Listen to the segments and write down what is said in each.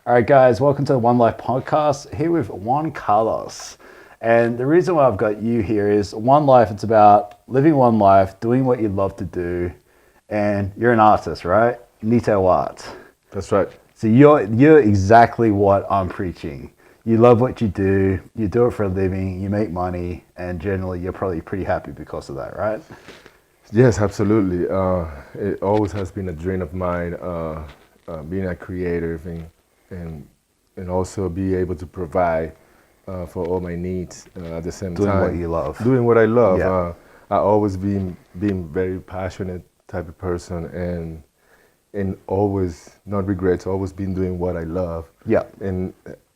All right, guys, welcome to the One Life podcast. Here with Juan Carlos. And the reason why I've got you here is One Life, it's about living one life, doing what you love to do. And you're an artist, right? Nito Arts. That's right. So you're exactly what I'm preaching. You love what you do it for a living, you make money, and generally you're probably pretty happy because of that, right? Yes, absolutely. It always has been a dream of mine, being a creative and also be able to provide for all my needs at the same time. Doing what you love. Doing what I love. Yeah. I always been very passionate type of person and always not regrets. Always been doing what I love. Yeah. And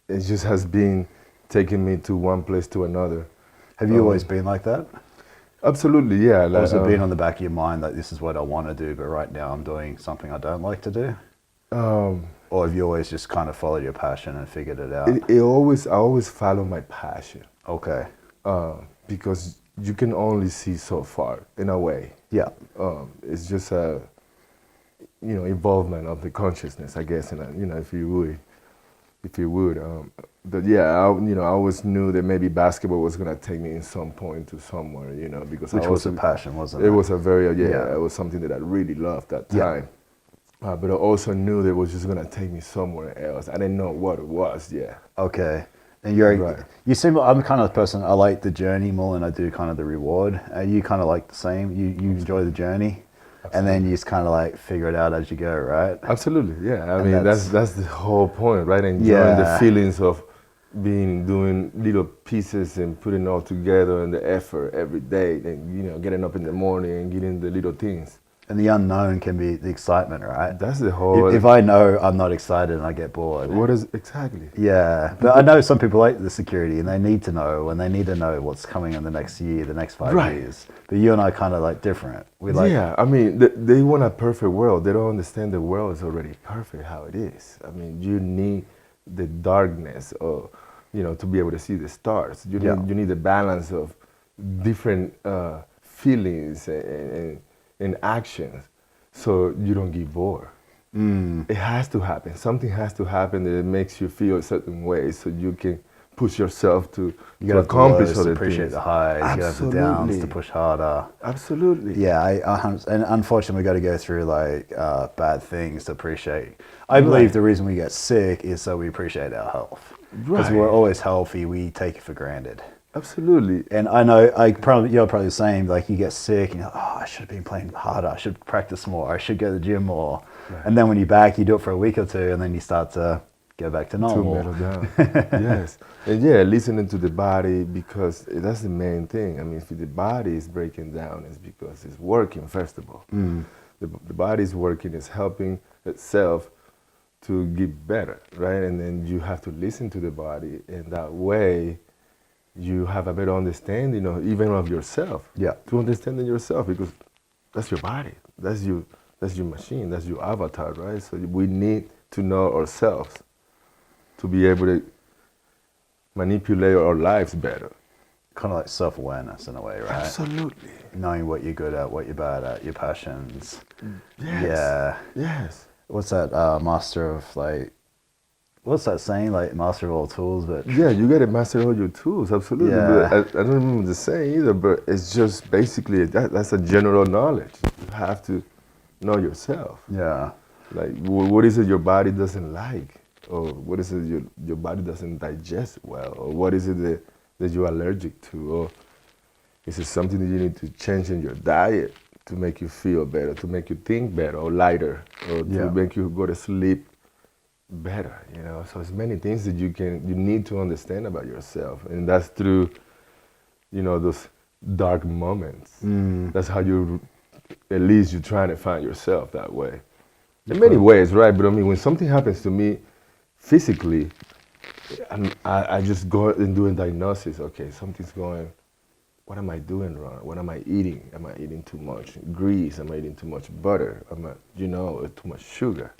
it just has been taking me to one place to another. Have you always been like that? Absolutely, yeah. Or has it been on the back of your mind that this is what I want to do, but right now I'm doing something I don't like to do? Or have you always just kind of followed your passion and figured it out? I always follow my passion. Okay. Because you can only see so far, in a way. Yeah. It's just a, involvement of the consciousness, I guess, if you would. But yeah, I always knew that maybe basketball was gonna take me in some point to somewhere, because Which was a passion, wasn't it? It was a very, it was something that I really loved that time. But I also knew that it was just gonna take me somewhere else. I didn't know what it was, Okay. And Right. you seem, I'm the kind of person, I like the journey more than I do kind of the reward. Are you kind of like the same? You enjoy the journey? Absolutely. And then you just kind of like figure it out as you go, right? Absolutely, yeah. I mean, that's the whole point, right? Enjoying the feelings of doing little pieces and putting it all together and the effort every day, and getting up in the morning and getting the little things. And the unknown can be the excitement, right? That's the whole. If I know I'm not excited and I get bored. What is exactly? Yeah, but I know some people like the security and they need to know, and they need to know what's coming in the next year, the next 5 years. But you and I kind of like different. We like. Yeah, I mean, they want a perfect world. They don't understand the world is already perfect how it is. I mean, you need the darkness, or to be able to see the stars. You need the balance of different feelings and actions, so you don't get bored. It has to happen. Something has to happen that makes you feel a certain way, so you can push yourself to accomplish other things. Appreciate the highs, you have the downs to push harder. Absolutely. Yeah, and unfortunately we got to go through like bad things to appreciate. I believe the reason we get sick is so we appreciate our health. Because we're always healthy, we take it for granted. Absolutely. And I know, you're probably the same, like you get sick and you're like, I should have been playing harder, I should practice more, I should go to the gym more. Right. And then when you're back, you do it for a week or two and then you start to go back to normal. To mellow down. Yes. And listening to the body, because that's the main thing. I mean, if the body is breaking down, it's because it's working, first of all. The body is working, it's helping itself to get better, right? And then you have to listen to the body, and that way you have a better understanding even of yourself. Yeah. To understanding yourself, because that's your body, that's your machine, that's your avatar, right? So we need to know ourselves to be able to manipulate our lives better. Kind of like self-awareness in a way, right? Absolutely. Knowing what you're good at, what you're bad at, your passions. Yes. Yeah. Yes. What's that master of like, what's that saying? Like master of all tools, but yeah, you got to master all your tools. Absolutely. Yeah. But I don't remember the saying either, but it's just basically that's a general knowledge. You have to know yourself. Yeah. Like what is it your body doesn't like, or what is it your body doesn't digest well, or what is it that you're allergic to, or is it something that you need to change in your diet to make you feel better, to make you think better or lighter, or to make you go to sleep better, So it's many things that you need to understand about yourself, and that's through, those dark moments. That's how at least you're trying to find yourself that way. In many ways, right? But I mean, when something happens to me physically, I just go and do a diagnosis. Okay, something's going. What am I doing wrong? What am I eating? Am I eating too much grease? Am I eating too much butter? Too much sugar?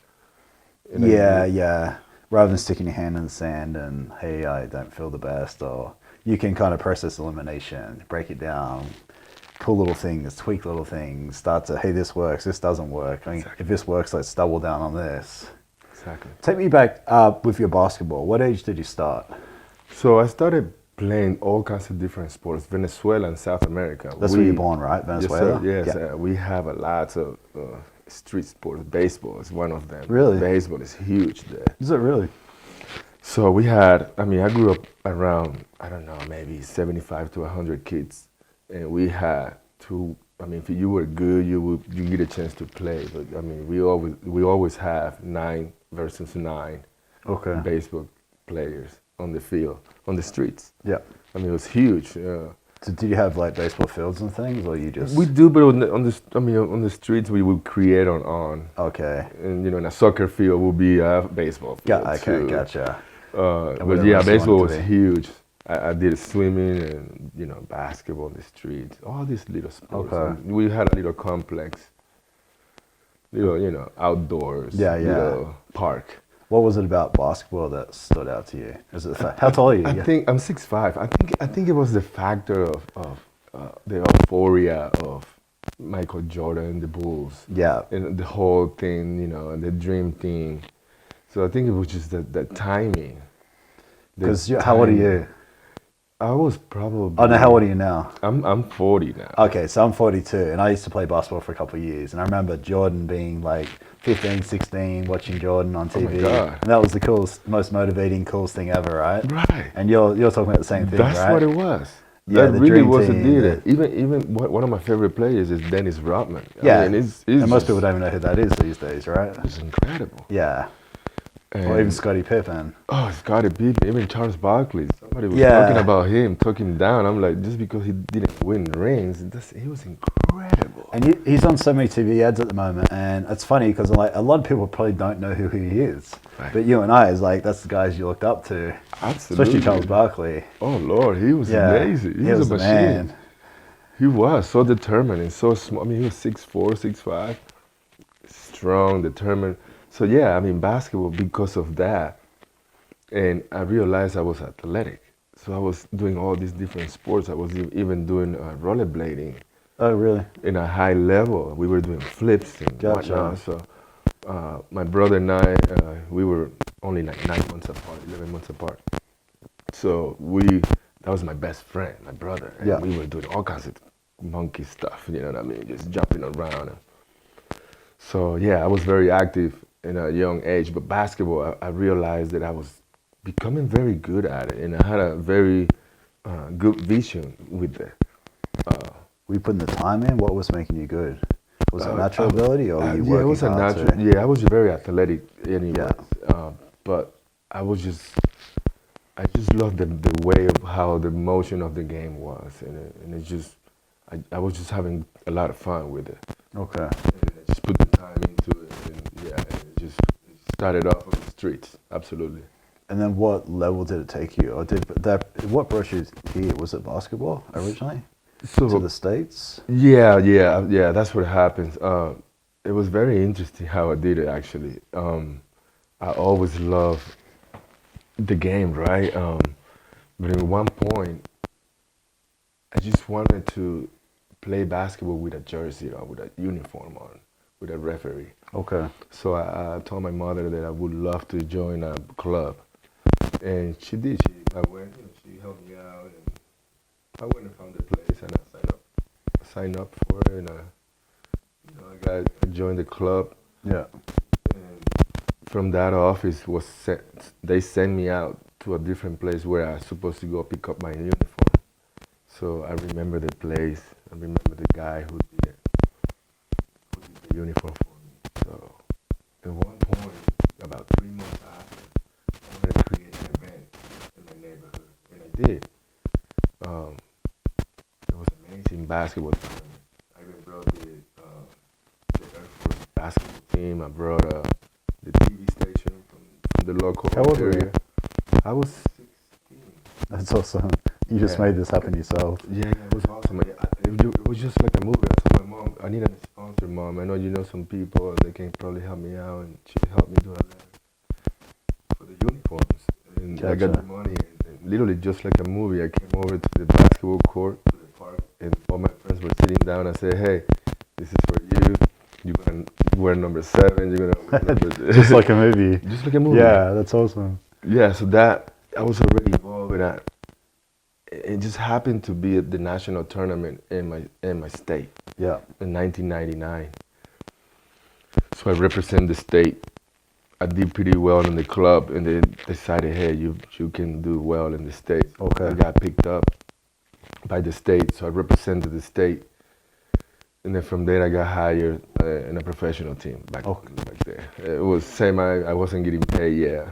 Yeah. Rather than sticking your hand in the sand and, hey, I don't feel the best, or you can kind of process elimination, break it down, pull little things, tweak little things, start to, hey, this works, this doesn't work. I mean, if this works, let's double down on this. exactly. Take me back with your basketball. What age did you start? So I started playing all kinds of different sports, Venezuela and South America. That's where you're born, right? Venezuela? Yes, sir. Yes, Yeah. we have a lot of street sports. Baseball is one of them. Really? Baseball is huge there. Is it really? So we had, I mean, I grew up around, I don't know, maybe 75 to 100 kids. And we had to, I mean, if you were good, you get a chance to play. But I mean, we always have 9 versus 9 Okay. baseball players on the field, on the streets. Yeah. I mean, it was huge. So did you have like baseball fields and things, or you just? We do, but on the streets we would create on. Okay. And in a soccer field would be a baseball field Okay, too. Gotcha. But yeah, baseball was huge. I did swimming and basketball on the streets, all these little sports. Okay. And we had a little complex, little outdoors, little park. What was it about basketball that stood out to you? Is it how tall are you? I think I'm 6'5". I think it was the factor of the euphoria of Michael Jordan, the Bulls, Yeah. and the whole thing, and the dream team. So I think it was just that timing. Because how old are you? I was probably. Oh no, how old are you now? I'm 40 now. Okay, so I'm 42, and I used to play basketball for a couple of years, and I remember Jordan being like 15, 16, watching Jordan on TV, Oh my God. and that was the coolest, most motivating, coolest thing ever, right? Right. And you're talking about the same thing, That's right? what it was. Yeah, that the really dream was a team, deal. Even one of my favorite players is Dennis Rodman. Yeah, I mean, it's and most just- people don't even know who that is these days, right? It's incredible. Yeah, or And- even Scottie Pippen. Oh, Scottie Pippen, even Charles Barkley. Somebody was Yeah. talking about him, talking him down. I'm like, just because he didn't win rings, he was incredible. And he's on so many TV ads at the moment, and it's funny because like a lot of people probably don't know who he is, Right. but you and I is like that's the guys you looked up to, Absolutely. especially Charles Barkley. Oh Lord, he was Yeah, amazing. He was a the machine. man. He was so determined and so small. I mean, he was 6'4", 6'5", strong, determined. So yeah, I mean, basketball because of that, and I realized I was athletic. So I was doing all these different sports. I was even doing rollerblading Oh really? in a high level. We were doing flips and Gotcha. whatnot. So my brother and I, we were only like 9 months apart, 11 months apart. So that was my best friend, my brother. And Yeah. we were doing all kinds of monkey stuff, you know what I mean? Just jumping around. So yeah, I was very active in a young age. But basketball, I realized that I was becoming very good at it. And I had a very good vision with it. Were you putting the time in? What was making you good? Was it natural ability, or were you yeah, working it was a hard natural. to- Yeah, I was very athletic anyway. Yeah. But I just loved the way of how the motion of the game was, and it just, I was just having a lot of fun with it. Okay. And I just put the time into it, and yeah, and it just started off on the streets. Absolutely. And then what level did it take you, or what brought you here? Was it basketball originally? So To the States? yeah, that's what happens. It was very interesting how I did it actually. I always loved the game, right? But at one point, I just wanted to play basketball with a jersey or with a uniform on, with a referee. Okay. So I told my mother that I would love to join a club, and she did. I went, she helped me out, and I went and found the place, and I signed up for it, and I joined the club. Yeah. And from that office they sent me out to a different place where I was supposed to go pick up my uniform. So I remember the place. I remember the guy who did the uniform for me. So at one point, about 3 months after, I wanted to create an event in my neighborhood, and I did. It was amazing basketball tournament. I even brought the Air Force basketball team. I brought the TV station from the local How old were area. you? I was 16. That's awesome. You just Yeah. made this happen yourself. Yeah, it was awesome. It was just like a movie. I told my mom, I need a sponsor, Mom. I know you know some people, and they can probably help me out. And she helped me do a lot for the uniforms. And I got Gotcha. the money. And literally just like a movie, I came over to the basketball court, to the park, and all my friends were sitting down. I said, hey, this is for you. You're wear number 7. You're gonna wear number Just like a movie. just like a movie. Yeah, that's awesome. Yeah. So that I was already involved in that. It just happened to be at the national tournament in my state Yeah. in 1999. So I represent the state. I did pretty well in the club, and they decided, hey, you can do well in the state. Okay. I got picked up by the state, so I represented the state. And then from there, I got hired in a professional team back there. It was same. I wasn't getting paid yet.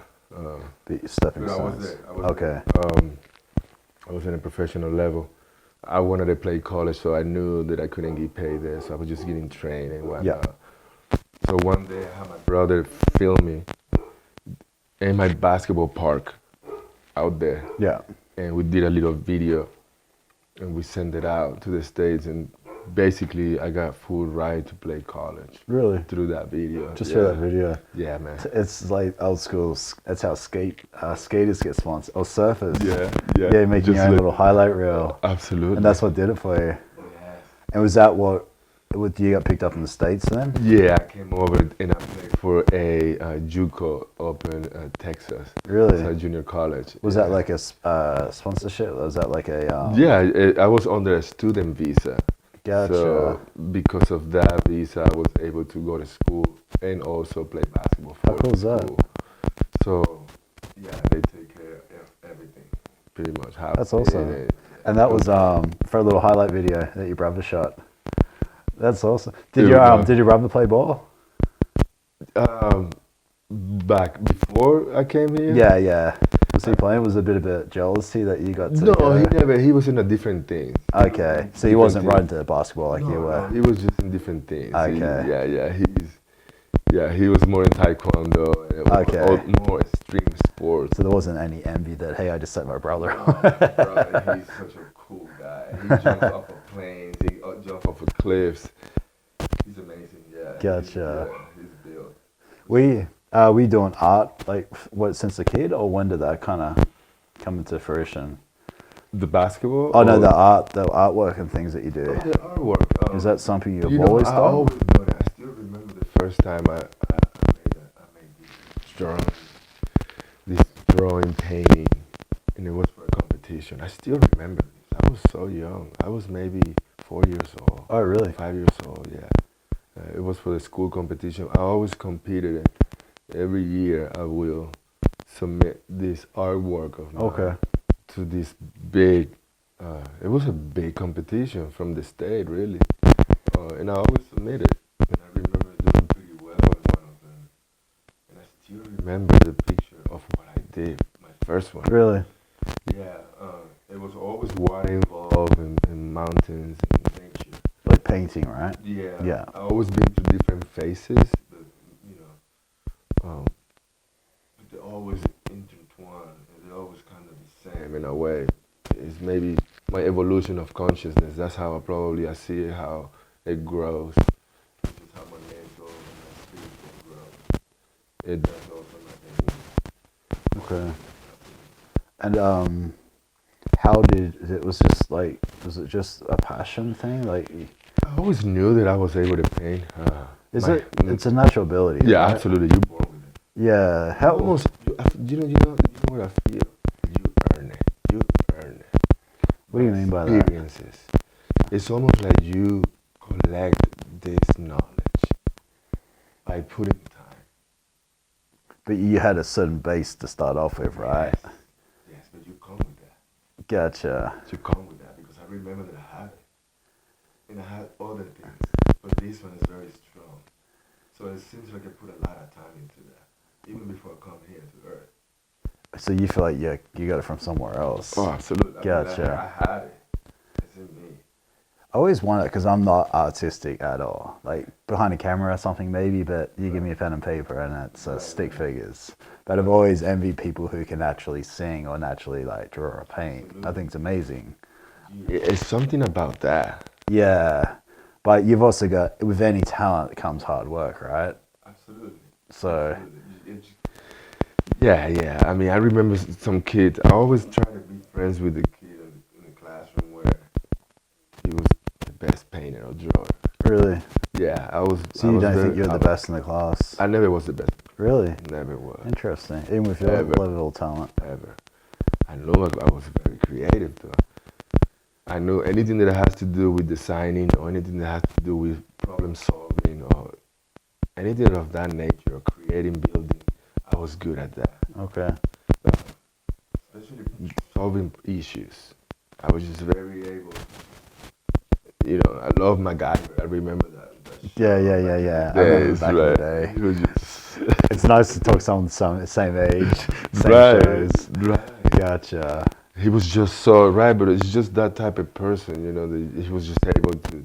The stepping But I was stones. there. I was Okay. there. I was in a professional level. I wanted to play college, so I knew that I couldn't get paid there, so I was just getting trained and whatnot. Yeah. So one day I had my brother film me in my basketball park out there, Yeah. and we did a little video, and we sent it out to the States, and basically I got full right to play college Really? through that video. Just yeah. for that video. Yeah, man. It's like old school. That's how skaters get sponsored. Or surfers. Yeah, yeah. Yeah, making your own little highlight reel. Absolutely. And that's what did it for you. Yeah. And was that what you got picked up in the States then? Yeah, I came over and I played for a JUCO up in Texas. Really? It's a junior college. Was that like a sponsorship? Was that like a... Yeah, I was under a student visa. Gotcha. So because of that visa, I was able to go to school and also play basketball for How cool is that? school. So yeah, they take care of everything, pretty much. That's awesome. And that was for a little highlight video that your brother shot. That's awesome. Did your brother play ball? Back before I came here? Yeah, yeah. Was he playing? Was there a bit of a jealousy that you got to No, go? he never. He was in a different thing. Okay, so he wasn't right into basketball like you were. No, he was just in different things. Okay. He was more in taekwondo and more extreme sports. So there wasn't any envy that, hey, I just set my brother No, up. brother, he's such a cool guy. He jumps off of planes. He jumps off of cliffs. He's amazing. Yeah. Gotcha. He's built. We doing art like since a kid, or when did that kind of come into fruition? The basketball? Oh no, the artwork and things that you do. Oh, the artwork. Is that something you've always I done? always done it. I still remember the first time I made this drawing painting, and it was for a competition. I still remember this. I was so young. I was maybe 4 years old. Oh really? 5 years old. Yeah. It was for the school competition. I always competed. Every year I will submit this artwork of mine to this big, it was a big competition from the state, really. And I always submitted. And I remember doing pretty well in one of them. And I still remember the picture of what I did, my first one. Really? Yeah, it was always water involved and mountains and nature. Like painting, right? Yeah. Yeah. I always been to different faces, but they're always intertwined. They're always kind of the same in a way. It's maybe my evolution of consciousness. That's how I see it, how it grows. It's just how my mental and my spiritual grows. It does also my painting. Okay. And how did it was it just a passion thing? Like I always knew that I was able to paint. It's a natural ability. Yeah, right? absolutely. You're born with it. Yeah. How Almost. You know what I feel? You earn it. You earn it. What do you mean by that? Experiences. It's almost like you collect this knowledge by putting time. But you had a certain base to start off with, right? Yes, but you come with that. Gotcha. You come with that because I remember that I had it. And I had other things. But this one is very strong. So it seems like I put a lot of time into that. Even before I come here to Earth. So you feel like you got it from somewhere else. Oh, absolutely. Gotcha. I had it. It's in me. I always wanted, because I'm not artistic at all. Like behind a camera or something maybe, but you give me a pen and paper and it's stick figures. But I've always envied people who can actually sing or naturally like draw or paint. Absolutely. I think it's amazing. It's something about that. Yeah. But you've also got, with any talent comes hard work, right? Absolutely. So. Absolutely. Yeah. I mean, I remember some kids. I always try to be friends with the kid in the classroom where he was the best painter or drawer. Really? Yeah, I So you don't think you're the best in the class? I never was the best. Really? Never was. Interesting. Even with your level of talent. Ever. I know I was very creative though. I know anything that has to do with designing or anything that has to do with problem solving or anything of that nature, or creating, building, I was good at that. Okay. Especially solving issues. I was just very able. You know, I love MacGyver. I remember that Yeah. I remember back in the day. It was just it's nice to talk to someone the same age, same shows. Right. Gotcha. He was just so right, but it's just that type of person, you know. He was just able to,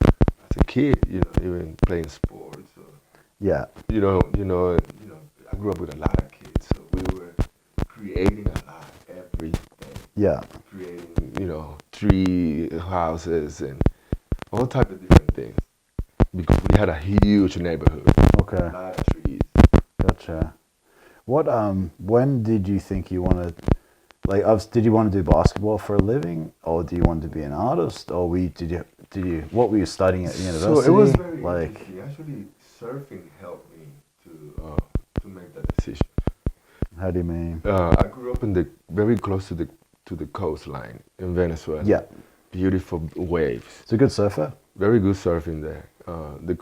as a kid, you know, even playing sports. Or, yeah. You know. I grew up with a lot of kids, so we were creating a lot every day. Yeah. Creating, you know, tree houses and all type of different things because we had a huge neighborhood. Okay. A lot of trees. Gotcha. What when did you think you wanted? Like, did you want to do basketball for a living, or do you want to be an artist, or did you? What were you studying at university? So it was very like. interesting. Actually, surfing helped me to make that decision. How do you mean? I grew up very close to the coastline in Venezuela. Yeah. Beautiful waves. It's a good surfer. Very good surfing there. The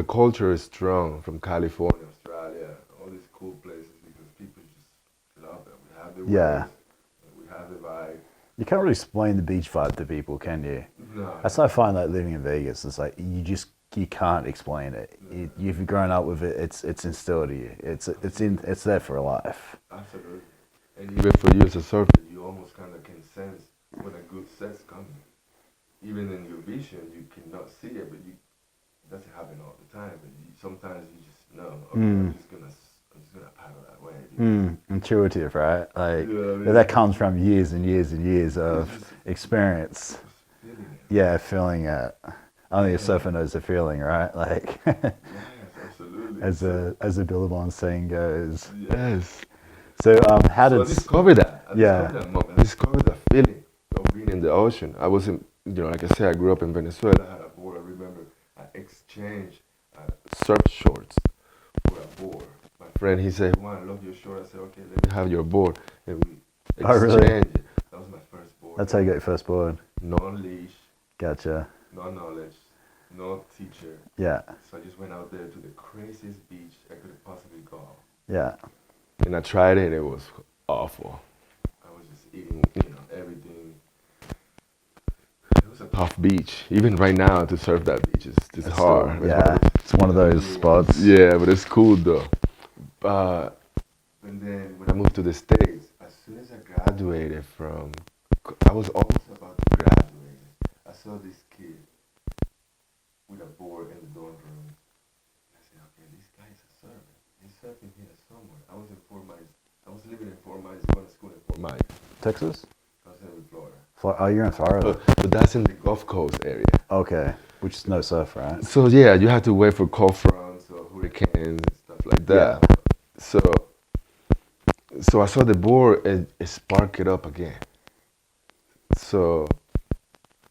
culture is strong from California, Australia, all these cool places because people just love them. We have the waves. The vibe. You can't really explain the beach vibe to people, can you? No. That's why I find like living in Vegas. It's like you can't explain it. No. You've grown up with it. It's instilled to you. It's there for life. Absolutely. And even for you as a surfer, you almost kind of can sense when a good set's coming. Even in your vision, you cannot see it, but it doesn't happen all the time. But sometimes you just know. Okay, I'm just gonna paddle that way. Intuitive, right? Like that comes from years and years and years of experience. Yeah, feeling it. Only a surfer knows the feeling, right? Like, yes, absolutely. As the Billabong saying goes. Yes. So how did I discover that? I discovered that feeling of being in the ocean. I wasn't, like I said, I grew up in Venezuela. I had a board. I remember I exchanged surf shorts for a board. My friend, he said, Juan, I love your short. I said, okay, let me have your board. And we exchanged it. That was my first board. That's how you got your first board. No leash. Gotcha. No knowledge. No teacher. Yeah. So I just went out there to the craziest beach I could have possibly go. Yeah. And I tried it and it was awful. I was just eating, everything. It was a tough beach. Even right now to surf that beach is hard. It's one of those spots. Yeah, but it's cool though. And then when I moved to the States, as soon as I graduated I was almost about to graduate. I saw this kid with a board in the dorm room. I said, okay, this guy's a surfer. He's surfing here somewhere. I was living in Fort Myers, going to school in Fort Myers. Texas? I was in Florida. Oh, you're in Florida. But that's in the Gulf Coast area. Okay, which is no surf, right? So yeah, you have to wait for cold fronts or hurricanes and stuff like that. Yeah. So I saw the board and it sparked it up again. So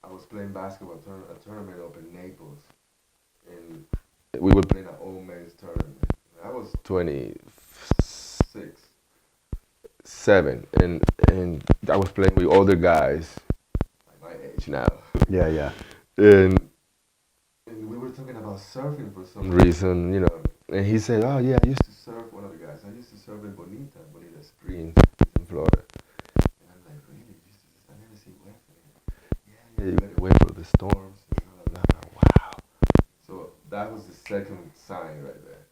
I was playing basketball a tournament up in Naples, and we were playing an old man's tournament. I was 26, 7, and I was playing with older guys, like my age now. Yeah. And we were talking about surfing for some reason, And he said, "Oh yeah, I used to surf." One of the guys, I used to surf in Bonita Springs in Florida. And I'm like, really? I never see wet. Yeah, you gotta wait for the storms. Wow. So that was the second sign right there.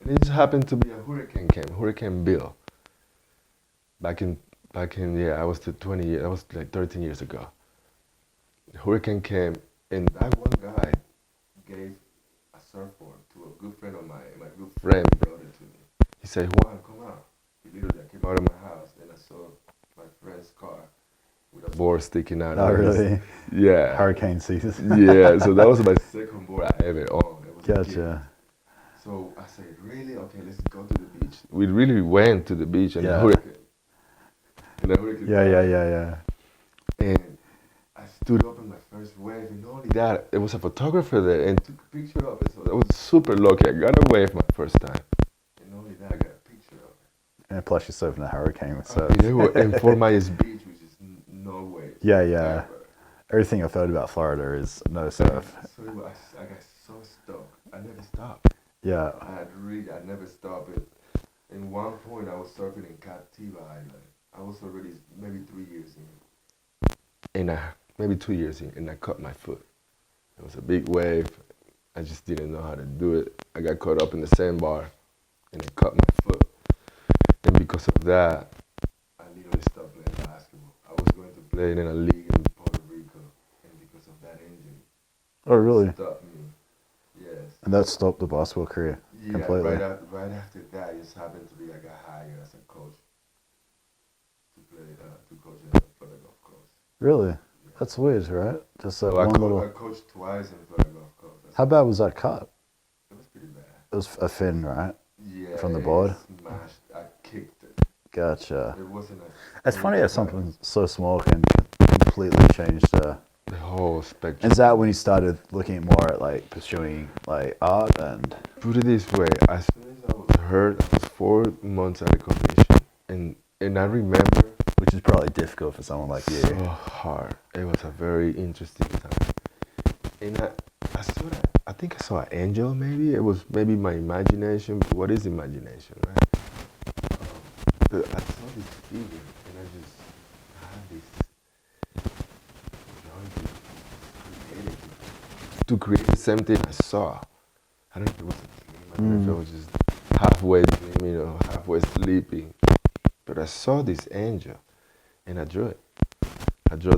And it just happened to be a hurricane came, Hurricane Bill. Back in I was 20 years, I was like 13 years ago. The hurricane came, and that one guy gave a surfboard to a good friend of mine. My good friend brought it to me. He said, "Juan, come out." He literally came out of my house, and I saw my friend's car with a board sticking out. Oh, really? Yeah. Hurricane season. Yeah, so that was my second board I ever owned. Gotcha. So I said, really? Okay, let's go to the beach. We really went to the beach and the hurricane. Yeah. And I stood up in my first wave, and not only that, there was a photographer there and took a picture of it. So I was super lucky. I got a wave my first time, and not only that, I got a picture of it. And plus, you're surfing a hurricane with surf. And Fort Myers Beach, which is no waves. Yeah, yeah. Ever. Everything I've heard about Florida is no surf. So I got so stuck. I never stopped. Yeah. I never stopped. In one point, I was surfing in Captiva Island. I was already maybe 3 years in. And maybe 2 years in, and I cut my foot. It was a big wave. I just didn't know how to do it. I got caught up in the sandbar, and I cut my foot. And because of that, I literally stopped playing basketball. I was going to play in a league in Puerto Rico, and because of that injury, Oh, really? it stopped me. Yes. And that stopped the basketball career completely. Right after that, it just happened to be I got hired as a coach to coach in Florida Golf Course. Really? That's weird, right? Just that So one little. I coached twice in Florida Golf Course. How bad was that cut? It was pretty bad. It was a fin, right? Yeah. From the board? Smashed. I kicked it. Gotcha. It wasn't It's funny how something so small can completely change the whole spectrum. Is that when you started looking more at like pursuing like art and? Put it this way, as soon as I was hurt, I was 4 months out of commission, and I remember, Which is probably difficult for someone like you. so hard. It was a very interesting time, and I think I saw an angel. Maybe it was maybe my imagination. But what is imagination, right? But I saw this figure, and I had this to create the same thing I saw. I don't know if it was a dream. I don't know if I was just halfway dreaming or halfway sleeping. But I saw this angel, and I drew it. I drew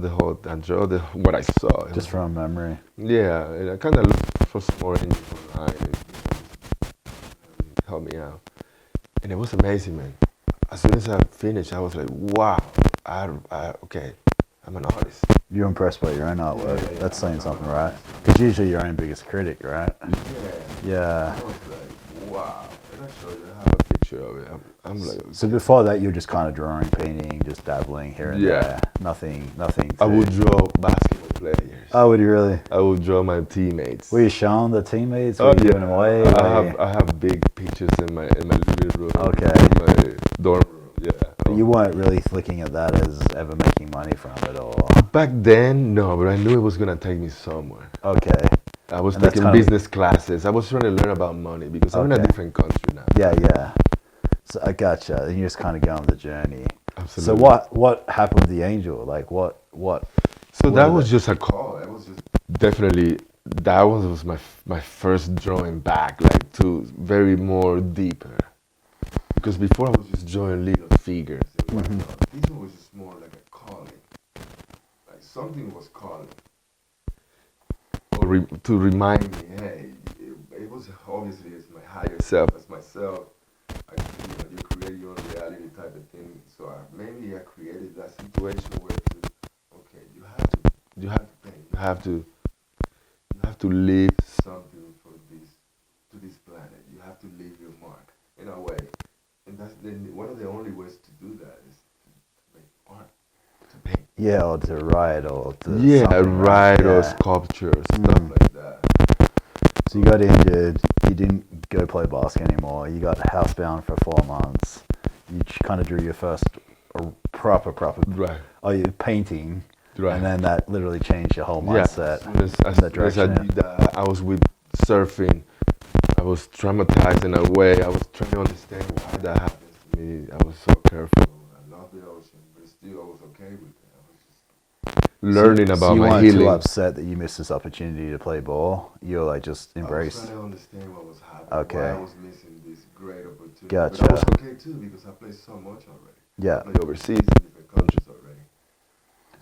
what I saw. Just from memory. Yeah, and I kind of looked for some more angels online and help me out. And it was amazing, man. As soon as I finished, I was like, wow, okay, I'm an artist. You're impressed by your own artwork. Yeah, That's saying something, right? Because usually you're your own biggest critic, right? Yeah. I was like, wow. And I showed you, I have a picture of it. I'm like, So before that, you were just kind of drawing, painting, just dabbling here and there. Nothing. I would draw basketball players. Oh, would you really? I would draw my teammates. Were you showing the teammates? Were you giving them away? I have big pictures in my living room. Okay. In my dorm room. Yeah. But you weren't really looking at that as ever making money from it, or? Back then, no, but I knew it was gonna take me somewhere. Okay. I was And that's taking kind of- business classes. I was trying to learn about money because I'm in a Okay. different country now. Yeah. So I gotcha. And you just kind of go on the journey. Absolutely. So what happened with the angel? Like what? So what that is was it? just a call. It was just definitely that was my first drawing back, like to very more deeper. Because before I was just drawing little figures. And whatnot. This one was just more like a calling. Like something was calling. Or to remind me, hey, it was obviously it's my higher self, as myself. You create your own reality type of thing. So maybe I created that situation where you have to paint. You have to leave something for this planet. You have to leave your mark in a way. And that's one of the only ways to do that is to make art, to paint. Yeah, or to write, or to write or yeah. sculpture, stuff like that. So you got injured. You didn't go play basket anymore. You got housebound for 4 months. You kind of drew your first proper. Right. Oh, you painting. Right. And then that literally changed your whole mindset. As I did that, I was with surfing. I was traumatized in a way. I was trying to understand why that happens to me. I was so careful. I love the ocean, but still I was okay with it. I was just learning about you my weren't healing. too upset that you missed this opportunity to play ball. You were like just embraced. I was trying to understand what was happening. Okay. Why I was missing this great opportunity. Gotcha. But I was okay too because I played so much already. Yeah. I played overseas in different countries already.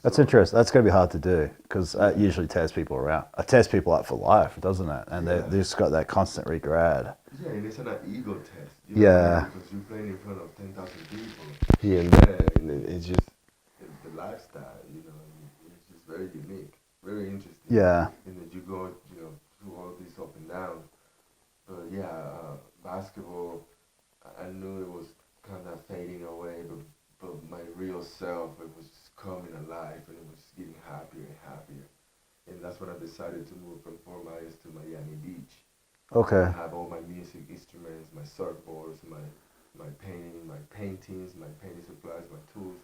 That's interesting. That's going to be hard to do because that usually tears people around. It tears people up for life, doesn't it? And they just got that constant regret. Yeah, and it's an ego test. Yeah. Because you're playing in front of 10,000 people here and there, and it's just the lifestyle, it's just very unique, very interesting. Yeah. And then you go, through all this up and down. But basketball, I knew it was kind of fading away, but my real self, it was just coming alive, and it was getting happier and happier. And that's when I decided to move from Fort Myers to Miami Beach. Okay. I have all my music instruments, my surfboards, my paintings, my painting supplies, my tools,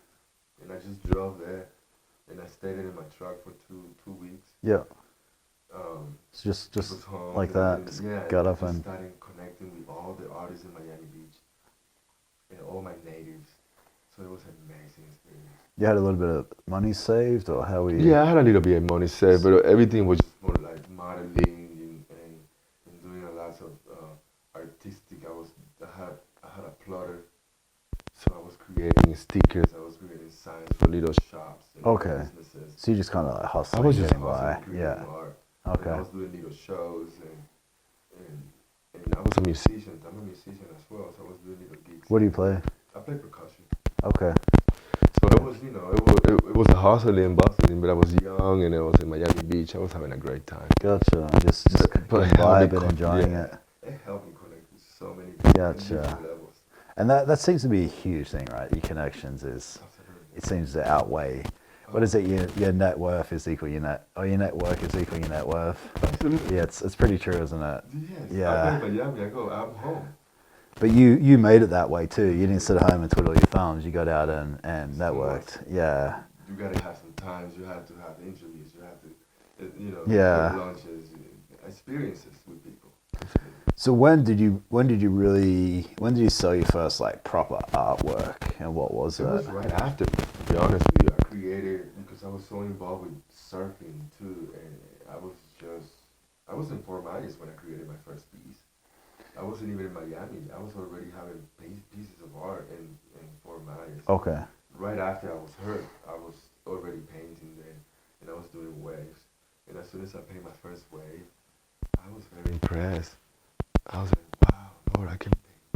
and I just drove there, and I stayed in my truck for two weeks. Yeah. It's just was home, like that. Just got up and started connecting with all the artists in Miami Beach and all my natives. So it was an amazing experience. you had a little bit of money saved, or how were you? Yeah, I had a little bit of money saved, but everything was just more like modeling and doing a lot of artistic. I had a plotter, so I was creating stickers. I was creating signs for little shops and Okay. businesses. So you just kind of like hustling, I was just getting by. hustling, creating Yeah. art. Okay. And I was doing little shows and I was a musician. I'm a musician as well, so I was doing little gigs. What do you play? I play percussion. Okay. So it was, it was a hustling and bustling, but I was young and I was in Miami Beach. I was having a great time. Gotcha. Just But getting by, having but con- enjoying yeah, it. It helped me connect with so many people on Gotcha. different levels. And that seems to be a huge thing, right? Your connections Absolutely. it seems to outweigh. What is it? Your net worth is equal your net, or your network is equal your net worth. Absolutely. Yeah, it's pretty true, isn't it? Yes. Yeah. I play Miami. I'm home. But you made it that way too. You didn't sit at home and twiddle your thumbs. You got out and networked. Yeah. You gotta have some times. You have to have interviews. You have to, Yeah. have lunches, experiences with people. So when did you sell your first like proper artwork, and what was It it? was right after, to be honest with you. I created, because I was so involved with surfing too, and I was in Fort Myers when I created my first piece. I wasn't even in Miami. I was already having pieces of art in Fort Myers. Okay. Right after I was hurt, I was already painting then, and I was doing waves. And as soon as I painted my first wave, I was very impressed. I was like, wow, Lord, I can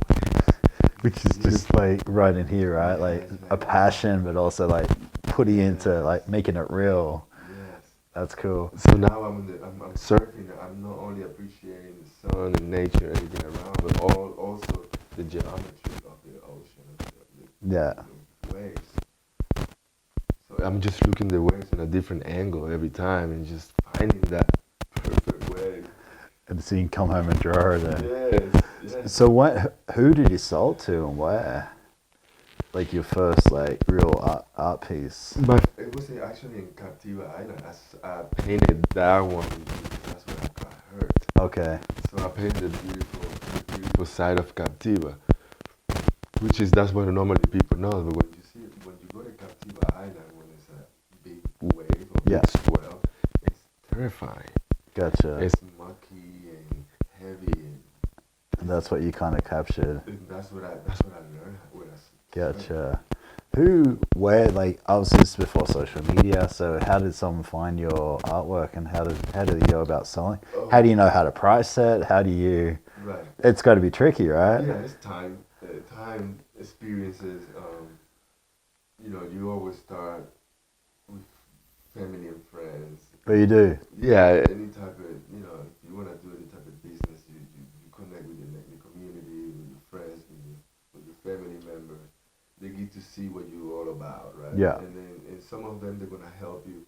paint waves. Which is just like right in here, right? Like a passion, but also like putting into like making it real. Yes. That's cool. So now I'm surfing. I'm not only appreciating the sun and nature, everything around, but also the geometry of the ocean, Yeah. the waves. So I'm just looking at the waves in a different angle every time, and just finding that perfect wave. And so you can come home and draw it. Yes. Yes. So who did you sell it to and where? Like your first like real art piece. It was actually in Captiva Island. I painted that one because that's where I got hurt. Okay. So I painted the beautiful side of Captiva, that's what normally people know. But when you go to Captiva Island, when it's a big wave or big swell, it's terrifying. Gotcha. It's mucky and heavy, And that's what you kind of captured. and that's what I learned when I. Gotcha. Where, like, obviously this is before social media, so how did someone find your artwork, and how did you go about selling? How do you know how to price it? How do you, Right. it's got to be tricky, right? Yeah, it's time, experiences. You always start with family and friends. But you do? Yeah, any type of, if you want to do any type of business, you connect with your community, with your friends, with your family members. They get to see what you're all about, right? Yeah. And some of them, they're going to help you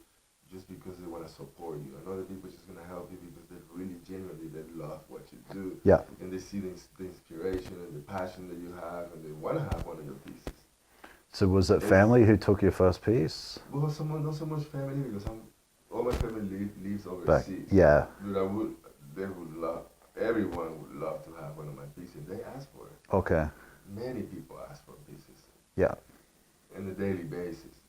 just because they want to support you. And other people just going to help you because they really genuinely, they love what you do. Yeah. And they see the inspiration and the passion that you have, and they want to have one of your pieces. So was it family who took your first piece? Well, not so much family, because all my family lives overseas. Yeah. But everyone would love to have one of my pieces. They ask for it. Okay. Many people ask for pieces. Yeah. On a daily basis.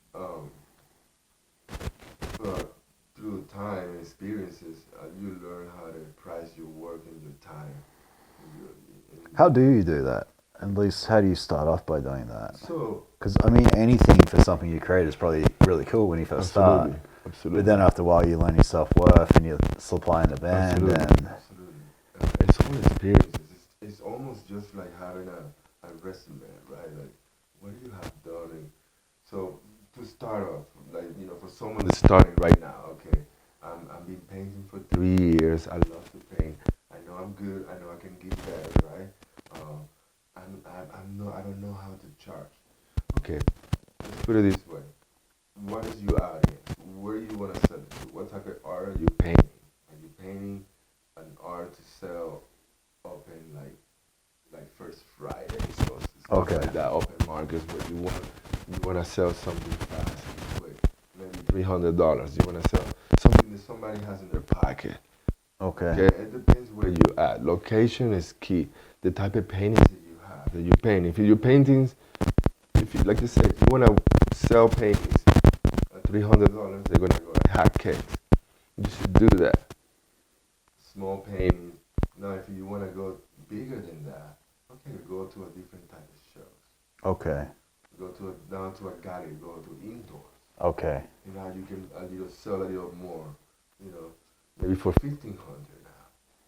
But through time and experiences, you learn how to price your work and your time. How do you do that? At least, how do you start off by doing that? So, Because, I mean, anything for something you create is probably really cool when you first start. Absolutely. But then after a while, you learn your self-worth and you're supplying the band. Absolutely. It's all experiences. It's almost just like having a resume, right? Like, what do you have done? And so, to start off, like, for someone that's starting right now, okay, I've been painting for 3 years. I love to paint. I know I'm good. I know I can get better, right? I don't know how to charge. Okay, let's put it this way. what is your audience? Where you want to sell it to? What type of art are you painting? Are you painting an art to sell open like First Fridays or stuff like that, open markets where you want to sell something fast and quick, maybe $300. You want to sell something that somebody has in their pocket. Okay, it depends where you at. Location is key. The type of paintings that you have, that you paint. If your paintings, if you, like you said, if you want to sell paintings at $300, they're gonna go like hot cakes. You should do that. Small paintings. Now, if you want to go bigger than that, okay, go to a different type of shows. Okay. Go to down to a gallery. Go to indoors. Okay. You know, you can sell a little more. You know, maybe for 1,500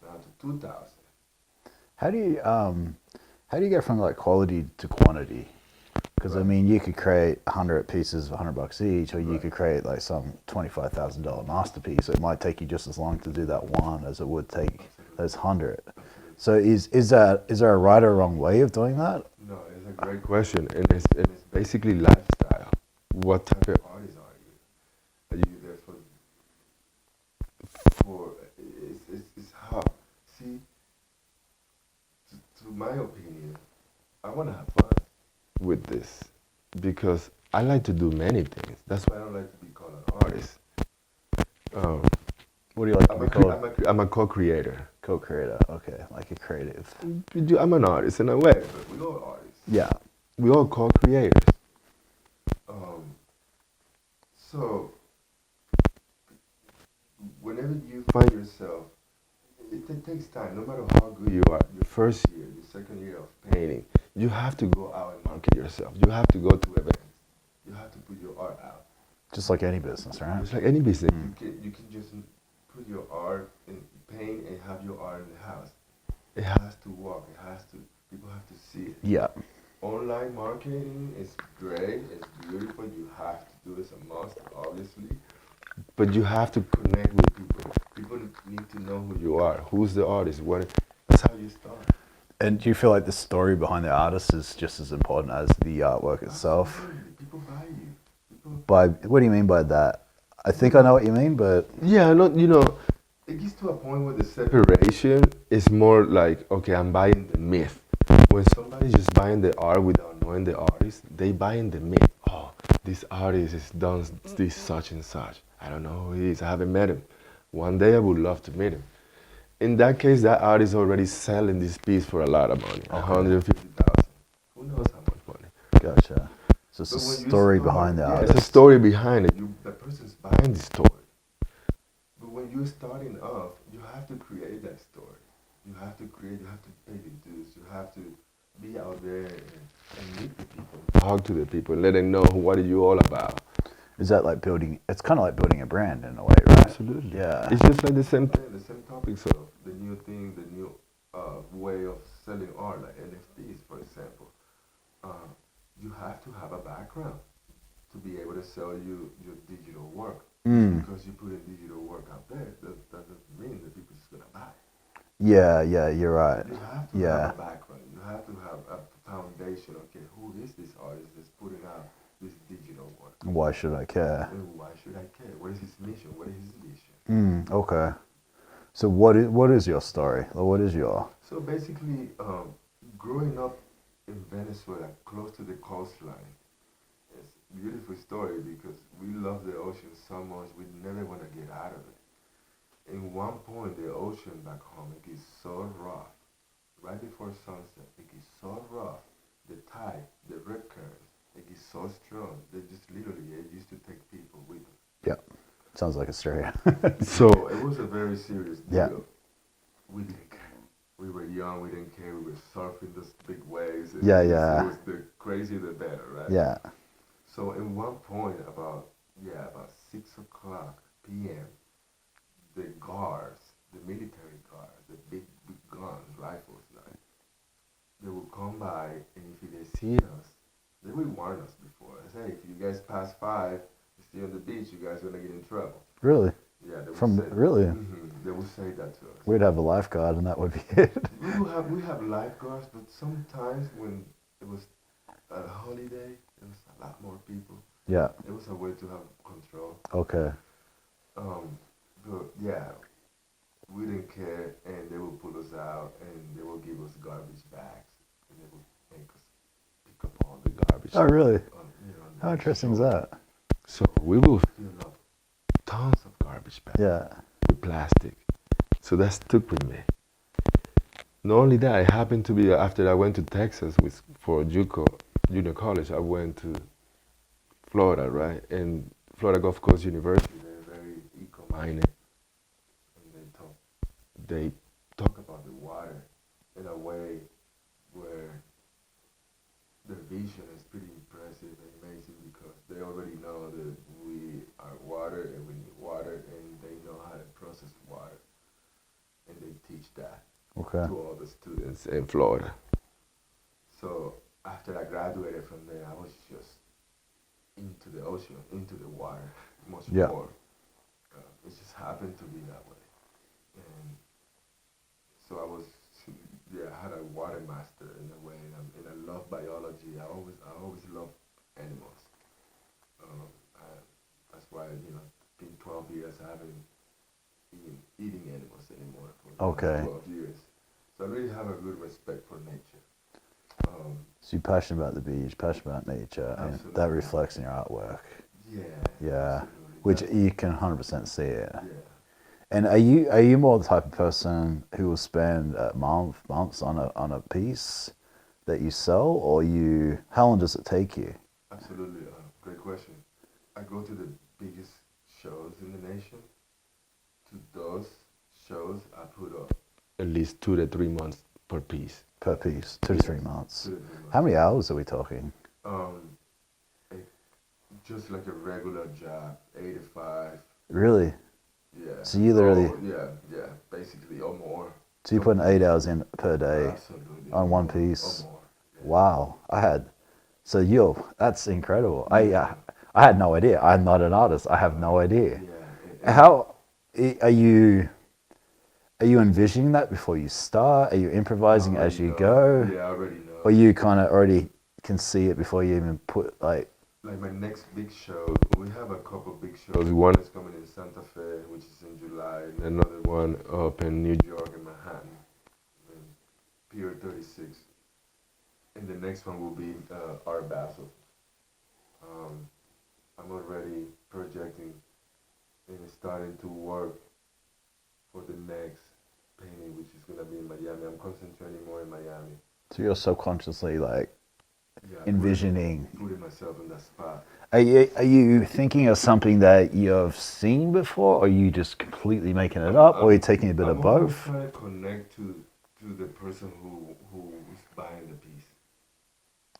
now to 2,000. How do you get from like quality to quantity? Because I mean, you could create 100 pieces for $100 each, or you could create like some $25,000 masterpiece. It might take you just as long to do that one as it would take those 100. So is there a right or wrong way of doing that? No, it's a great question, and it's basically lifestyle. What type of artist are you? Are you there for it's hard. See, to my opinion, I want to have fun with this because I like to do many things. That's why I don't like to be called an artist. What do you like to be called? I'm a co-creator. Co-creator, okay, like a creative. I'm an artist in a way, but we all artists. Yeah. We all co-creators. So, whenever you find yourself, it takes time, no matter how good you are, your first year, your second year of painting, you have to go out and market yourself. You have to go to events. You have to put your art out. Just like any business, right? Just like any business. You can just put your art in paint and have your art in the house. It has to work. People have to see it. Yeah. Online marketing is great. It's beautiful. You have to do it. It's a must, obviously. But you have to connect with people. People need to know who you are. Who's the artist? That's how you start. And do you feel like the story behind the artist is just as important as the artwork itself? Absolutely. People buy you. What do you mean by that? I think I know what you mean, but... Yeah, it gets to a point where the separation is more like, okay, I'm buying the myth. When somebody's just buying the art without knowing the artist, they buy in the myth. Oh, this artist has done this such and such. I don't know who he is. I haven't met him. One day I would love to meet him. In that case, that artist is already selling this piece for a lot of money, $150,000. Who knows how much money? Gotcha. So it's a story behind the artist. It's a story behind it. The person's buying the story. But when you're starting off, you have to create that story. You have to pay the dues. You have to be out there and meet the people, talk to the people, let them know what are you all about. Is that like it's kind of like building a brand in a way, right? Absolutely. Yeah. It's just like the same thing, the same topics of the new thing, the new way of selling art, like NFTs, for example. You have to have a background to be able to sell your digital work. Because you put a digital work out there, that doesn't mean that people's going to buy. Yeah, you're right. You have to have a background. You have to have a foundation. Okay, who is this artist that's putting out this digital work? Why should I care? Why should I care? What is his mission? What is his vision? Okay. So what is your story? Or what is your... So basically, growing up in Venezuela, close to the coastline, it's a beautiful story because we love the ocean so much, we never want to get out of it. In one point, the ocean back home, it gets so rough. Right before sunset, it gets so rough. The tide, the rip current, it gets so strong. They just literally, it used to take people with them. Yeah, sounds like a story. So it was a very serious deal. Yeah. We didn't care. We were young, we didn't care. We were surfing those big waves. It was the crazier the better, right? Yeah. So in one point, about 6 o'clock p.m., the guards, the military guards, the big guns, rifles, like, they would come by, and if they see us, they would warn us before. They say, if you guys pass 5, you stay on the beach, you guys are gonna get in trouble. Really? Yeah, they would say really? They would say that to us. We'd have a lifeguard, and that would be it. We have lifeguards, but sometimes when it was a holiday, there was a lot more people. Yeah. It was a way to have control. Okay. But yeah, we didn't care, and they would pull us out, and they would give us garbage bags, and they would make us pick up all the garbage. Oh, really? On How the interesting is shore. that? So we will fill up tons of garbage bags Yeah. with plastic. So that stuck with me. Not only that, I happened to be, after I went to Texas for JUCO, junior college, I went to Florida, right? And Florida Gulf Coast University, they're very eco-minded. And they talk about the water in a way where their vision is pretty impressive and amazing, because they already know that we are water and we need water, and they know how to process water. And they teach that Okay. to all the students in Florida. So after I graduated from there, I was just into the ocean, into the water, much Yeah. more. It just happened to be that way. And so I was, yeah, I had a water master in a way, and I love biology. I always loved animals. That's why, in 12 years I haven't been eating animals anymore for the Okay. last 12 years. So I really have a good respect for nature. So you're passionate about the beach, passionate about nature, and that Absolutely. reflects in your artwork. Yeah. Yeah. Absolutely. Which That's- you can 100% see it. yeah. And are you more the type of person who will spend months on a piece that you sell, or how long does it take you? Absolutely. Great question. I go to the biggest shows in the nation. To those shows, I put up at least 2 to 3 months per piece. Per piece, 2 to 3 months. 2 to 3 months. How many hours are we talking? It, just like a regular job, 8 to 5. Really? Yeah. So you literally- yeah, basically, or more. So you put 8 hours in per day Absolutely. on one Or piece? more. Yeah. Wow. That's incredible. I had no idea. I'm not an artist. I have no idea. Yeah. How are you envisioning that before you start? Are you improvising as you go? Yeah, I already know. Or you kind of already can see it before you even put Like my next big show, we have a couple big shows. One is coming in Santa Fe, which is in July, and another one up in New York in Manhattan, in Pier 36. And the next one will be Art Basel. I'm already projecting and starting to work for the next painting, which is going to be in Miami. I'm concentrating more in Miami. So you're subconsciously like Yeah, envisioning. putting myself in that spot. Are you thinking of something that you've seen before, or are you just completely making it up, or are you taking a bit of I'm always both? trying to connect to the person who is buying the piece.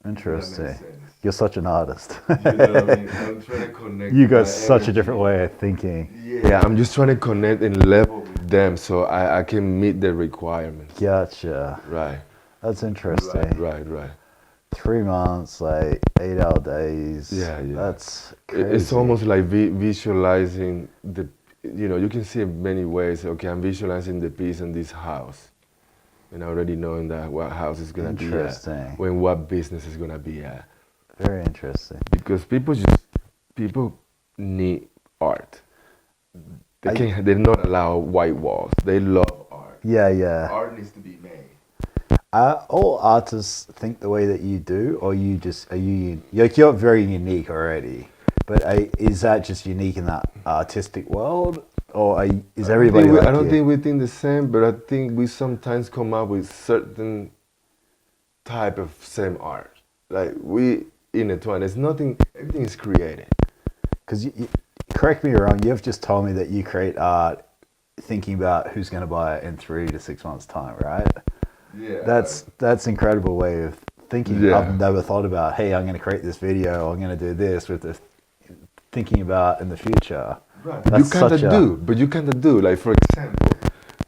Interesting. If that makes sense. You're such an artist. You know what I mean? I'm trying to connect. You got my such a energy. different way of thinking. Yeah, I'm just trying to connect and level with them so I can meet their requirements. Gotcha. Right. That's interesting. Right. 3 months, like 8-hour days. Yeah. That's crazy. It's almost like visualizing you can see it many ways. Okay, I'm visualizing the piece in this house. And already knowing that what house is going to be at. Interesting. When what business is going to be at. Very interesting. Because people need art. They're not allowed white walls. They love art. Yeah. Art needs to be made. All artists think the way that you do, or you're very unique already, but is that just unique in that artistic world, or is everybody like I don't you? think we think the same, but I think we sometimes come up with certain type of same art. Like we intertwine. There's nothing. Everything is created. Because correct me if I'm wrong, you've just told me that you create art thinking about who's going to buy it in 3 to 6 months' time, right? Yeah. That's incredible way of thinking. Yeah. I've never thought about, hey, I'm going to create this video, I'm going to do this with the thinking about in the future. Right. That's You kind of do. Like for example,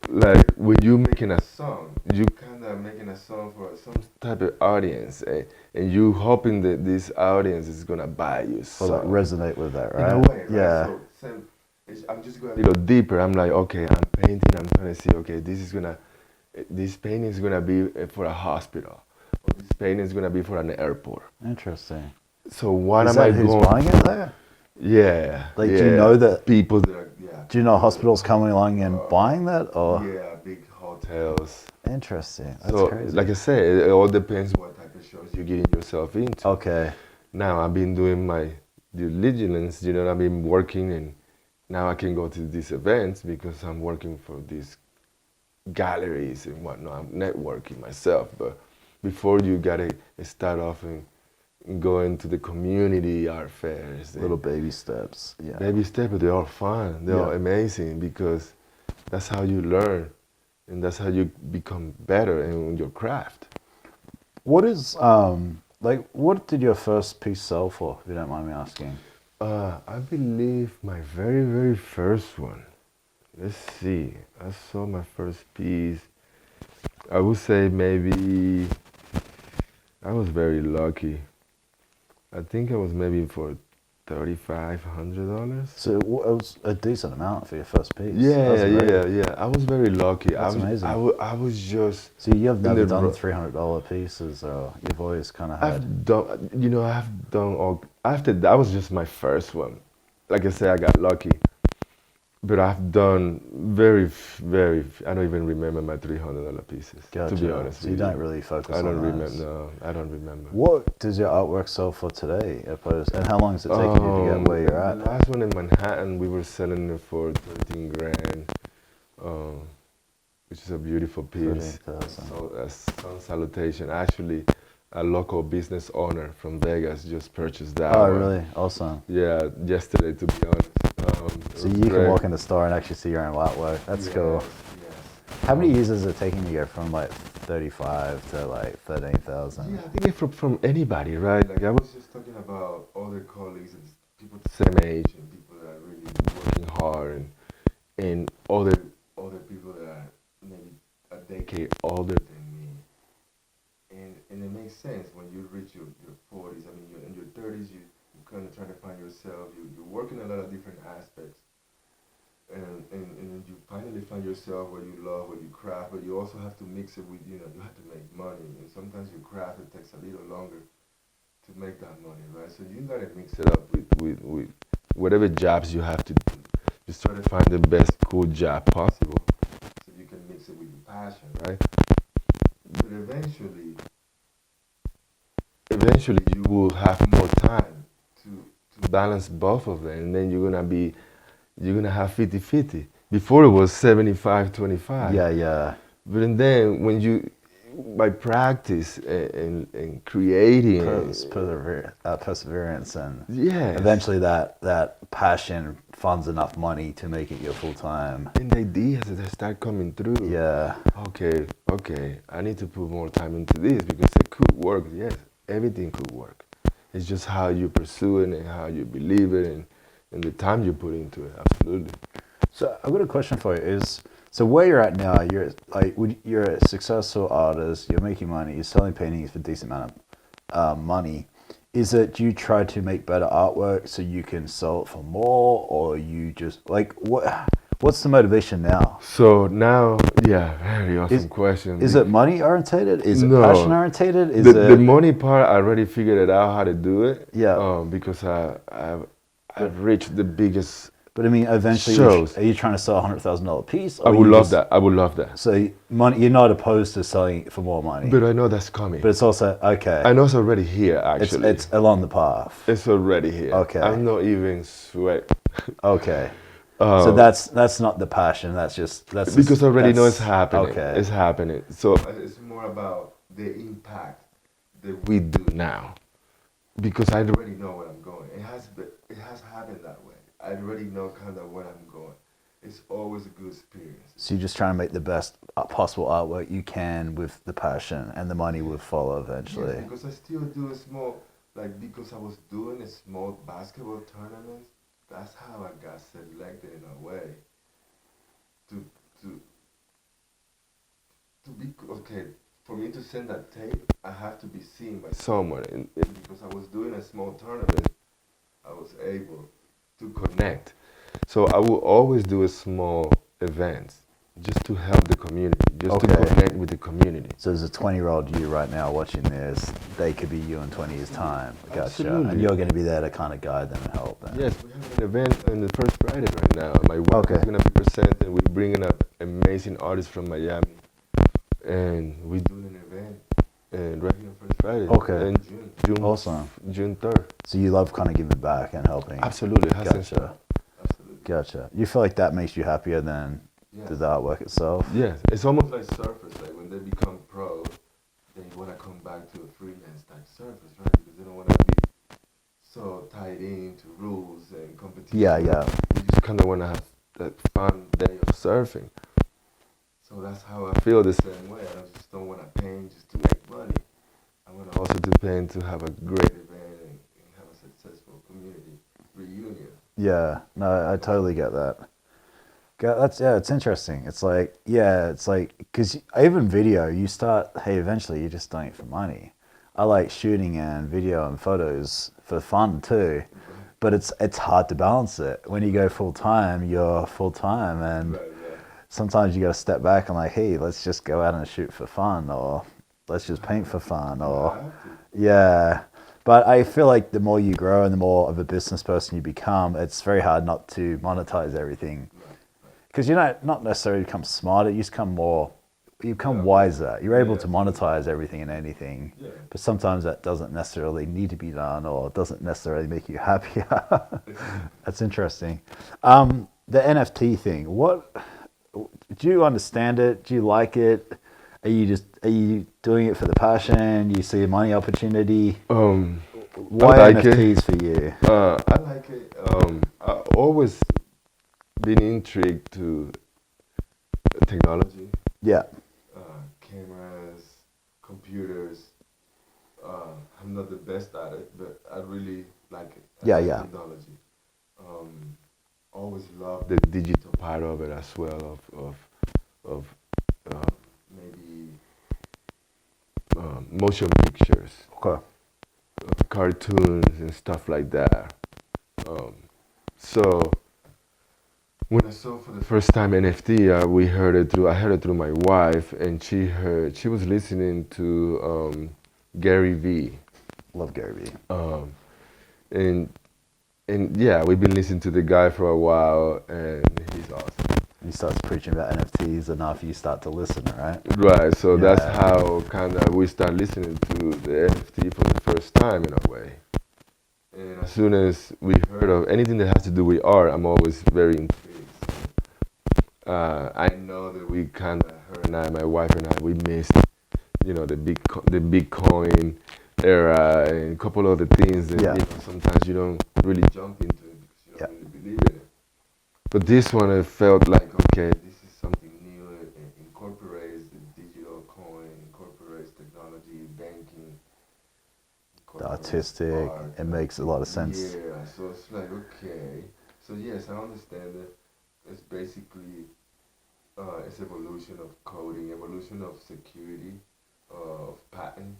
like when you making a song, you kind of making a song for some type of audience, and you hoping that this audience is gonna buy you. Or like resonate with that, right? In a way, right? Yeah. So I'm just going a little deeper. I'm like, okay, I'm painting. I'm trying to see, okay, this painting is gonna be for a hospital, or this painting is gonna be for an airport. Interesting. So what Is am I that who's going? buying it there? Yeah. Like, yeah. do you know that? People that are, yeah. Do you know hospitals coming along and buying that? Or Yeah, big hotels. interesting. That's So, crazy. like I said, it all depends what type of shows you're getting yourself into. Okay. Now I've been doing my due diligence, you know, I've been working, and now I can go to these events because I'm working for these galleries and whatnot. I'm networking myself, but before you gotta start off and go into the community art fairs. Little baby steps. Yeah. Baby steps, but they're all fun. They're all amazing because that's how you learn and that's how you become better in your craft. What is like? What did your first piece sell for? If you don't mind me asking. I believe my very, very first one. Let's see. I saw my first piece. I would say maybe I was very lucky. I think it was maybe for $3,500. So it was a decent amount for your first piece. Yeah. I was very lucky. That's amazing. I was just. So you've never done $300 pieces, or you've always kind of had. I've done all. After that was just my first one. Like I said, I got lucky. But I've done very. I don't even remember my $300 pieces. Gotcha. To be honest, so you don't really focus on remember. No, I don't remember. What does your artwork sell for today? And how long is it taking you to get where you're at? The last one in Manhattan, we were selling it for 13 grand, which is a beautiful piece. 13,000. So a sun salutation. Actually, a local business owner from Vegas just purchased that. Oh, one. really? Awesome. Yeah, yesterday, to be honest. So you can walk in the store and actually see your own artwork. That's cool. Yes. How many years is it taking to go from like 35 to like 13,000? Yeah, I think it's from anybody, right? Like I was just talking about other colleagues and people the same age and people that are really working hard and other people that are maybe a decade older than me. And it makes sense when you reach your 40s. I mean, in your 30s, you kind of trying to find yourself. You're working a lot of different aspects. And you finally find yourself what you love, what you craft, but you also have to mix it with, you have to make money. And sometimes your craft, it takes a little longer to make that money, right? So you gotta mix it up with whatever jobs you have to do. Just try to find the best cool job possible so you can mix it with your passion, right? But eventually you will have more time to balance both of them, and then you're gonna have 50-50. Before it was 75-25. Yeah. But then when you, by practice and creating, perseverance, and yes. eventually that passion funds enough money to make it your full time. And the ideas that start coming through. Yeah. Okay, I need to put more time into this because it could work. Yes, everything could work. It's just how you pursue it and how you believe it and the time you put into it. Absolutely. So I've got a question for you. So where you're at now, you're a successful artist. You're making money. You're selling paintings for a decent amount of money. Is it, do you try to make better artwork so you can sell it for more, or you just what's the motivation now? So now, yeah, very awesome question. Is it money orientated? Is it No. passion orientated? The money part, I already figured it out how to do it. Yeah. Because I've reached the biggest. But I mean, eventually, shows. Are you trying to sell a $100,000 piece? I would love that. I would love that. So money, you're not opposed to selling it for more money. But I know that's coming. But it's also, okay. I know it's already here, actually. It's along the path. It's already here. Okay. I'm not even sweat. Okay. So that's not the passion. Because I already know it's happening. Okay. It's happening. So it's more about the impact that we do now. Because I already know where I'm going. It has happened that way. I already know kind of where I'm going. It's always a good experience. So you're just trying to make the best possible artwork you can with the passion, and the money will follow eventually. Yes, because I still do a small, because I was doing a small basketball tournaments, that's how I got selected in a way to be, okay, for me to send that tape, I have to be seen by someone. And because I was doing a small tournament, I was able to connect. So I will always do a small events just to help the community, just to Okay. connect with the community. So there's a 20-year-old you right now watching this. They could be you in 20 years' time. Gotcha. Absolutely. And you're going to be there to kind of guide them and help them. Yes, we have an event on the first Friday right now. My wife Okay. is going to be presenting. We're bringing up amazing artists from Miami, and we're doing an event and right here on first Friday. Okay. In June. Awesome. June 3rd. So you love kind of giving back and helping. Absolutely. Gotcha. Absolutely. Gotcha. You feel like that makes you happier than Yes. the artwork itself? Yes, it's almost like surfers. Like when they become pro, they want to come back to a freelance type surfers, right? Because they don't want to be so tied into rules and competition. Yeah. You just kind of want to have that fun day of surfing. So that's how I feel the same way. I just don't want to paint just to make money. I want to also to paint to have a great event and have a successful community reunion. Yeah. No, I totally get that. It's interesting. It's like, because even video, you start, hey, eventually you're just doing it for money. I like shooting and video and photos for fun too, but it's hard to balance it. When you go full time, you're full time, and Right, yeah. sometimes you got to step back and like, hey, let's just go out and shoot for fun, or let's just paint for fun, or yeah. But I feel like the more you grow and the more of a business person you become, it's very hard not to monetize everything. Because you're not necessarily become smarter, you become wiser. You're able to monetize everything and anything. Yeah. But sometimes that doesn't necessarily need to be done, or doesn't necessarily make you happier. That's interesting. The NFT thing, do you understand it? Do you like it? Are you doing it for the passion? You see a money opportunity? Why I like NFTs it. for you? I like it. I always been intrigued to technology, Yeah. cameras, computers. I'm not the best at it, but I really like it. I like technology. Always love the digital part of it as well. Of maybe motion pictures, Okay. cartoons, and stuff like that. So when I saw for the first time NFT, I heard it through my wife, and she was listening to Gary Vee. Love Gary Vee. And yeah, we've been listening to the guy for a while, and he's awesome. He starts preaching about NFTs enough, you start to listen, right? Right, so Yeah. that's how kind of we start listening to the NFT for the first time in a way. And as soon as we heard of anything that has to do with art, I'm always very intrigued. I know that we kind of, her and I, my wife and I, we missed, the Bitcoin era and a couple other things that sometimes you don't really jump into it because you don't really believe in it. But this one, I felt like, okay, this is something new. It incorporates the digital coin, incorporates technology, banking, The artistic, art. it makes a lot of sense. Yeah, so it's like, okay. So yes, I understand it. It's basically, it's evolution of coding, evolution of security, of patent.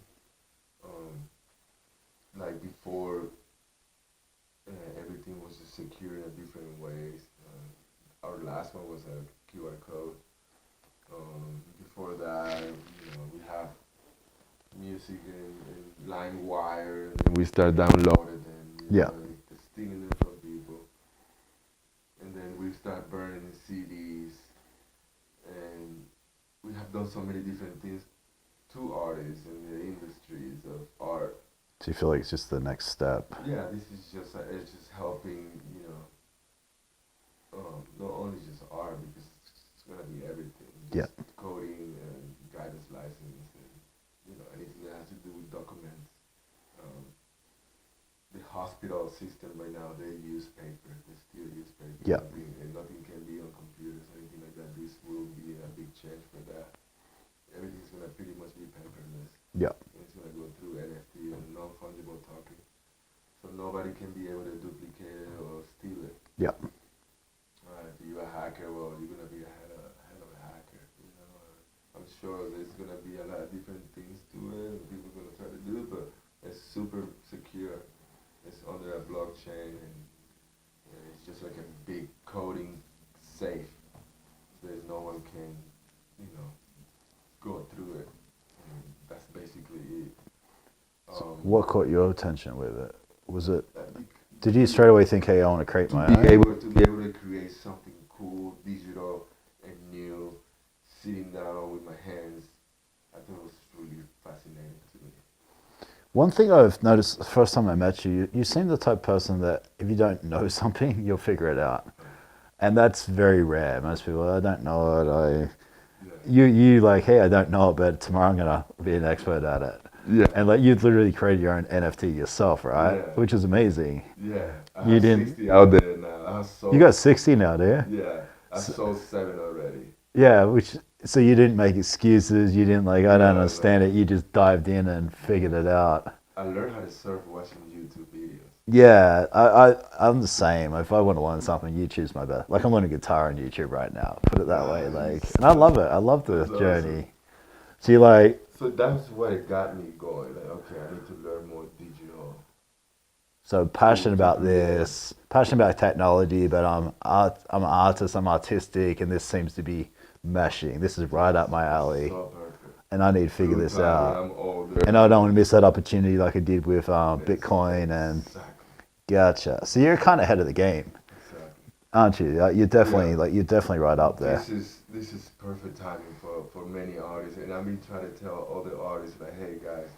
Like before, everything was just secure in different ways. Our last one was a QR code. Before that, we have music and LimeWire, and we start downloading them, stealing them from people, and then we start burning CDs, and we have done so many different things to artists in the industries of art. Do you feel like it's just the next step? Yeah, this is it's just helping, not only just art, because it's gonna be everything. Just coding and guidance license and anything that has to do with documents. The hospital system right now, they use paper. They still use paper. Yeah. Nothing can be on computers or anything like that. This will be a big change for that. Everything's gonna pretty much be paperless. Yeah. It's gonna go through NFT and non-fungible token, so nobody can be able to duplicate it or steal it. Yeah. If you're a hacker, well, you're gonna be a hell of a hacker. I'm sure there's gonna be a lot of different things to it. People are gonna try to do it, but it's super secure. It's under a blockchain, and it's just like a big coding safe. There's no one anyone can, go through it. And that's basically it. What caught your attention with it? Was it? I think Did you straight away think, "Hey, I want to create my own"? to be able to create something cool, digital, and new, sitting down with my hands, I thought it was really fascinating to me. One thing I've noticed the first time I met you, you seem the type of person that if you don't know something, you'll figure it out. And that's very rare. Most people, I don't know it. You like, hey, I don't know it, but tomorrow I'm gonna be an expert at it. Yeah. And like you literally created your own NFT yourself, right? Yeah. Which is amazing. Yeah. I You have didn't- 60 out there now. I sold, You got 60 now, do you? Yeah. I sold 7 already. Yeah, so you didn't make excuses. You didn't like, I don't No, understand it. You just dived in and figured it out. I learned how to surf watching YouTube videos. Yeah, I'm the same. If I want to learn something, YouTube's my best. Like I'm learning guitar on YouTube right now. Put it that way. Like, and I love it. I love the That's journey. awesome. So you like, So that's what it got me going. Like, okay, I need to learn more digital. so passionate about this, passionate about technology, but I'm an artist. I'm artistic, and this seems to be meshing. This is right up my alley, So perfect. and I need to figure this Good time when out. I'm older. And I don't want to miss that opportunity like I did with Bitcoin and. Exactly. Gotcha. So you're kind of ahead of the game, Exactly. aren't you? You're definitely Yeah. you're definitely right up there. This is perfect timing for many artists, and I've been trying to tell other artists like, hey guys,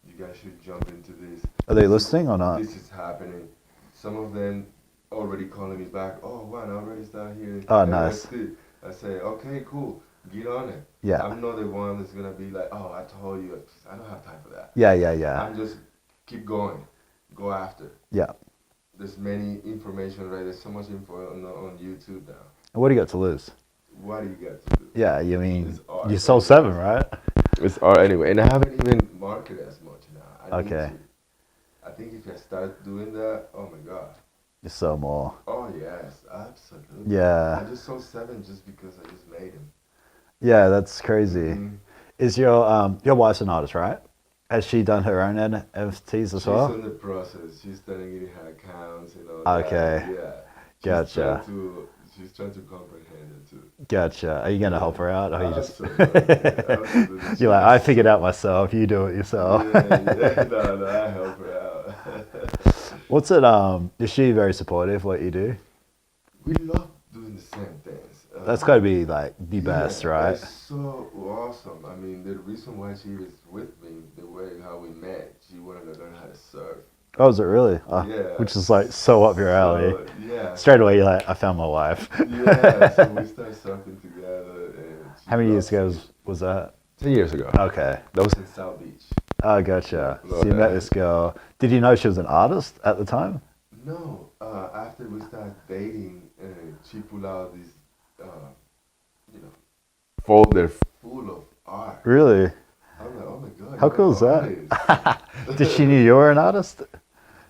you guys should jump into this. Are they listening or not? This is happening. Some of them already calling me back. Oh, Juan, I already started hearing. Oh, nice. I say, okay, cool, get on it. Yeah. I'm not the one that's gonna be like, oh, I told you, I don't have time for that. Yeah. I'm just keep going, go after. Yeah. There's many information, right? There's so much info on YouTube now. And what do you got to lose? What do you got to do? Yeah, you mean It's art. you sold 7, right? It's art anyway, and I haven't even marketed as much now. I need Okay. to. I think if I start doing that, oh my god. You sell more. Oh yes, absolutely. Yeah. I just sold 7 just because I just made them. Yeah, that's crazy. Mhm. Is your wife's an artist, right? Has she done her own NFTs as well? She's in the process. She's starting getting her accounts and all Okay. that. Yeah. Gotcha. She's trying to comprehend it too. Gotcha. Are you gonna help her out, or you just? Absolutely. You're like, I figured out myself. You do it yourself. Yeah. No, I help her out. What's it? Is she very supportive? What you do? We love doing the same things. That's got to be like the best, Yeah, right? It's so awesome. I mean, the reason why she was with me, the way how we met, she wanted to learn how to surf. Oh, is it really? Yeah. Which is like so up your alley. So, yeah. Straight away, you're like, I found my wife. Yeah, so we started surfing together. And How many years ago was that? 10 years ago. Okay. That was in South Beach. Oh, gotcha. So you Florida. met this girl. Did you know she was an artist at the time? No, after we started dating, she pulled out this, folder full of art. Really? I'm like, oh my god. How you're cool is an that? artist. Did she knew you were an artist?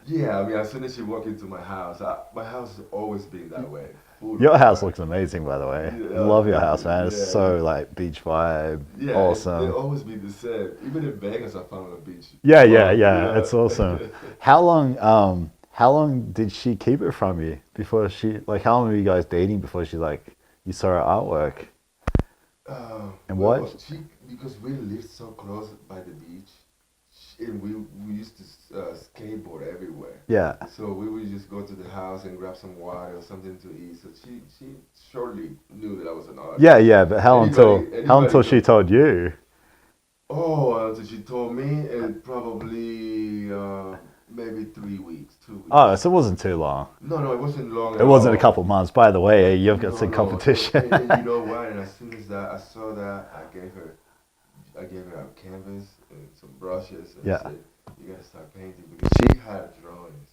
Yeah, I mean, as soon as she walked into my house, my house has always been that way. Full Your of house art. looks amazing, by the way. Yeah. I love your house, man. It's Yeah. so like beach vibe. Yeah, they Awesome. always be the same. Even in Vegas, I found a beach. Yeah. Yeah. It's awesome. How long did she keep it from you before she like? How long were you guys dating before you saw her artwork? And well, what? Because we lived so close by the beach, and we used to skateboard everywhere. Yeah. So we would just go to the house and grab some water or something to eat. So she shortly knew that I was an artist. Yeah. But how until Anybody she told you? Oh, until she told me, and probably maybe 3 weeks, 2 weeks. Oh, so it wasn't too long. No, it wasn't long. It wasn't a couple months. By the way, you've got some No. competition. And you know what? And as soon as I saw that, I gave her a canvas and some brushes. And Yeah. I said, you gotta start painting because she had drawings.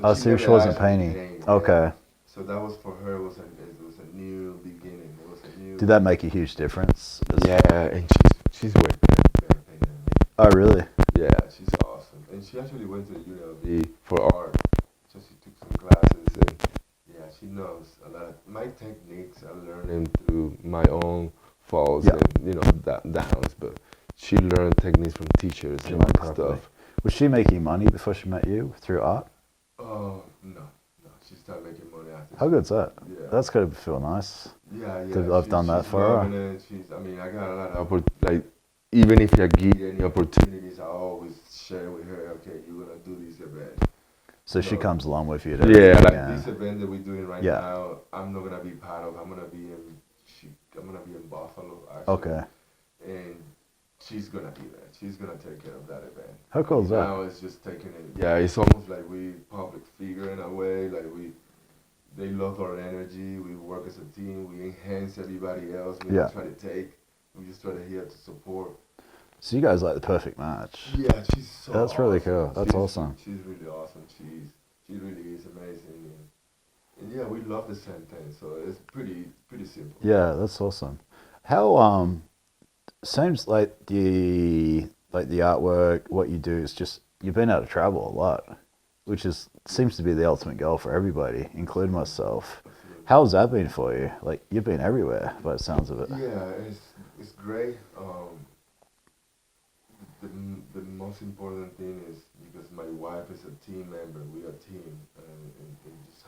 Oh, so she never wasn't actually painting. painted. Okay. So that was for her. It was a new beginning. It was a new. Did that make a huge difference? Yeah, and she's way better painter than me. Oh, really? Yeah, she's awesome. And she actually went to UNLV for art. So she took some classes and yeah, she knows a lot. My techniques I learned them through my own faults Yeah. and downs, but she learned techniques from teachers She and learned properly. stuff. Was she making money before she met you through art? Oh, no. she started making money after. How good's that? Yeah. That's gotta feel nice. Yeah, yeah. To have done that she's for her. loving it. I mean, I got a lot of like, even if I get any opportunities, I always share with her. Okay, you're gonna do this event. So she comes along with you. Yeah, like this event that we're doing right Yeah. now. I'm not gonna be part of. I'm gonna be in Buffalo actually. Okay. And she's gonna be there. She's gonna take care of that event. How cool is that? Now it's just taking it. Yeah, it's almost like we public figure in a way. Like they love our energy. We work as a team. We enhance everybody else. We don't try to take. We just try to here to support. So you guys like the perfect match. Yeah, she's so That's awesome. really cool. That's awesome. She's really awesome. She really is amazing. And yeah, we love the same thing. So it's pretty simple. Yeah, that's awesome. How seems like the artwork, what you do is just you've been able to travel a lot, which seems to be the ultimate goal for everybody, including myself. How's that been for you? Like you've been everywhere by the sounds of it. Yeah, it's great. The most important thing is because my wife is a team member. We are a team, and just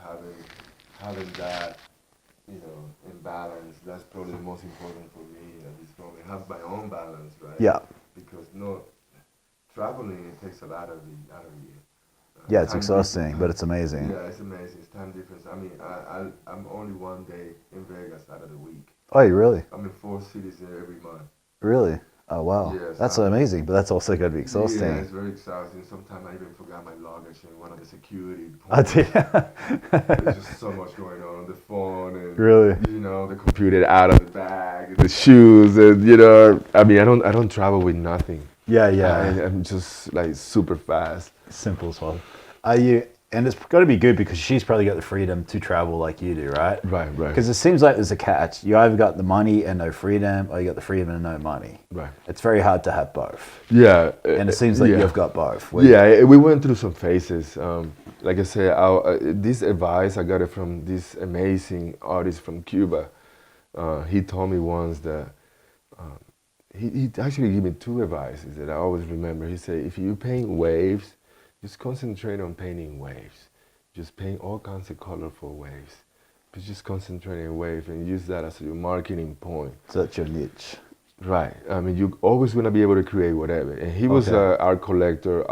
having that, in balance. That's probably the most important for me at this moment. Have my own balance, right? Yeah. Because traveling it takes a lot of you. Yeah, it's exhausting, but it's amazing. Yeah, it's amazing. It's time difference. I mean, I'm only one day in Vegas out of the week. Oh, you really? I'm in 4 cities every month. Really? Oh, wow. Yes, that's amazing, but that's also going to be exhausting. Yeah, it's very exhausting. Sometimes I even forgot my luggage in one of the security points. I did. There's just so much going on the phone and really, the computer out of the bag, the shoes, and I mean, I don't travel with nothing. Yeah. I'm just like super fast. Simple as well. And it's got to be good because she's probably got the freedom to travel like you do, right? Right. Because it seems like there's a catch. You either got the money and no freedom, or you got the freedom and no money. Right. It's very hard to have both. Yeah. And it seems like you've got both. Yeah, we went through some phases. Like I said, this advice, I got it from this amazing artist from Cuba. He told me once that, he actually gave me 2 advices that I always remember. He said, if you paint waves, just concentrate on painting waves. Just paint all kinds of colorful waves. But just concentrate on waves and use that as your marketing point. So that's your niche. Right. I mean, you're always going to be able to create whatever. And he was an art collector,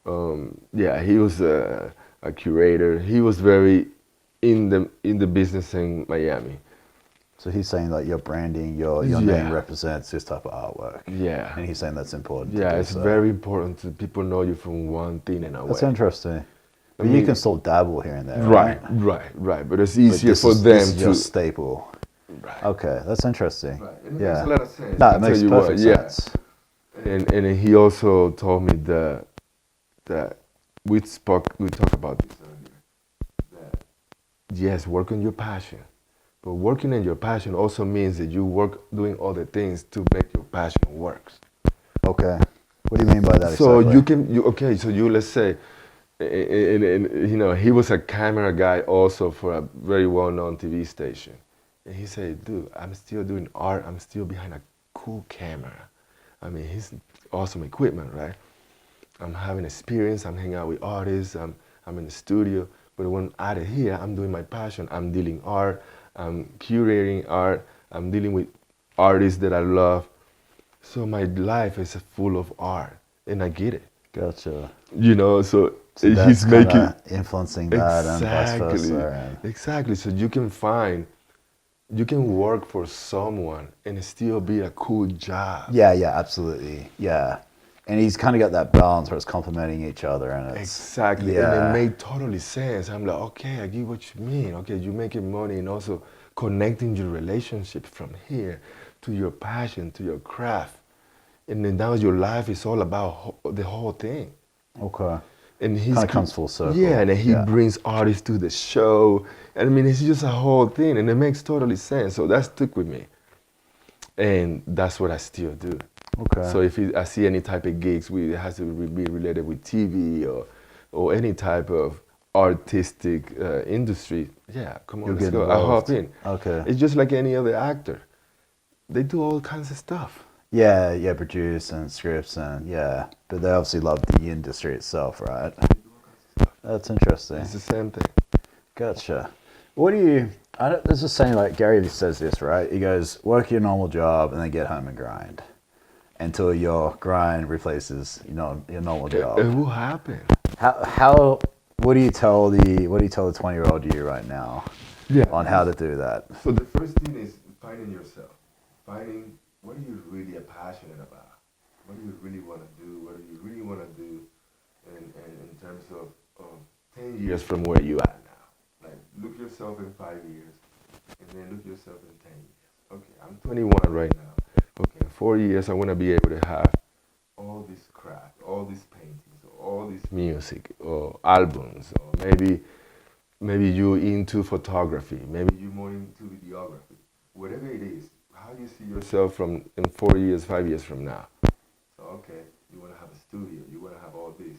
he was a curator. He was very in the business in Miami. So he's saying that your branding, your name represents this type of artwork. Yeah. And he's saying that's important. Yeah, it's very important to people know you from one thing in a way. That's interesting. But you can still dabble here and there. Right. But it's easier for them this is to. Your staple. Right. Okay, that's interesting. Right. And it makes a lot of sense. No, it makes perfect sense. And he also told me that we talked about this earlier. That yes, work on your passion. But working in your passion also means that you work doing all the things to make your passion work. Okay. What do you mean by that So exactly? so let's say, and he was a camera guy also for a very well-known TV station. And he said, dude, I'm still doing art. I'm still behind a cool camera. I mean, he's awesome equipment, right? I'm having experience. I'm hanging out with artists. I'm in the studio. But when out of here, I'm doing my passion. I'm dealing art. I'm curating art. I'm dealing with artists that I love. So my life is full of art, and I get it. Gotcha. So he's making influencing that and vice versa. Exactly. So you can work for someone and it still be a cool job. Yeah, absolutely. Yeah. And he's kind of got that balance where it's complementing each other. And it's, exactly. Yeah. And it made totally sense. I'm like, okay, I get what you mean. Okay, you're making money and also connecting your relationship from here to your passion, to your craft. And then now your life is all about the whole thing. Okay. And he kind of comes full circle. Yeah, and then he brings artists to the show. And I mean, it's just a whole thing. And it makes totally sense. So that stuck with me. And that's what I still do. Okay. So if I see any type of gigs, it has to be related with TV or any type of artistic industry. Yeah, come on, let's go. I hop in. Okay. It's just like any other actor. They do all kinds of stuff. Yeah, produce and scripts but they obviously love the industry itself, right? That's interesting. It's the same thing. Gotcha. What do you? There's a saying like Gary says this, right? He goes, "Work your normal job and then get home and grind until your grind replaces, your normal job." It will happen. How? What do you tell the 20-year-old you right now? Yeah. On how to do that. So the first thing is finding yourself, finding what are you really passionate about, what do you really want to do, what do you really want to do, and in terms of 10 years from where you are now. Like look yourself in 5 years, and then look yourself in 10 years. Okay, I'm 21 right now. Okay, in 4 years I want to be able to have all this craft, all these paintings, all this music, or albums, or maybe you into photography, maybe you more into videography, whatever it is, how do you see yourself from in 4 years, 5 years from now? So okay, you want to have a studio, you want to have all this.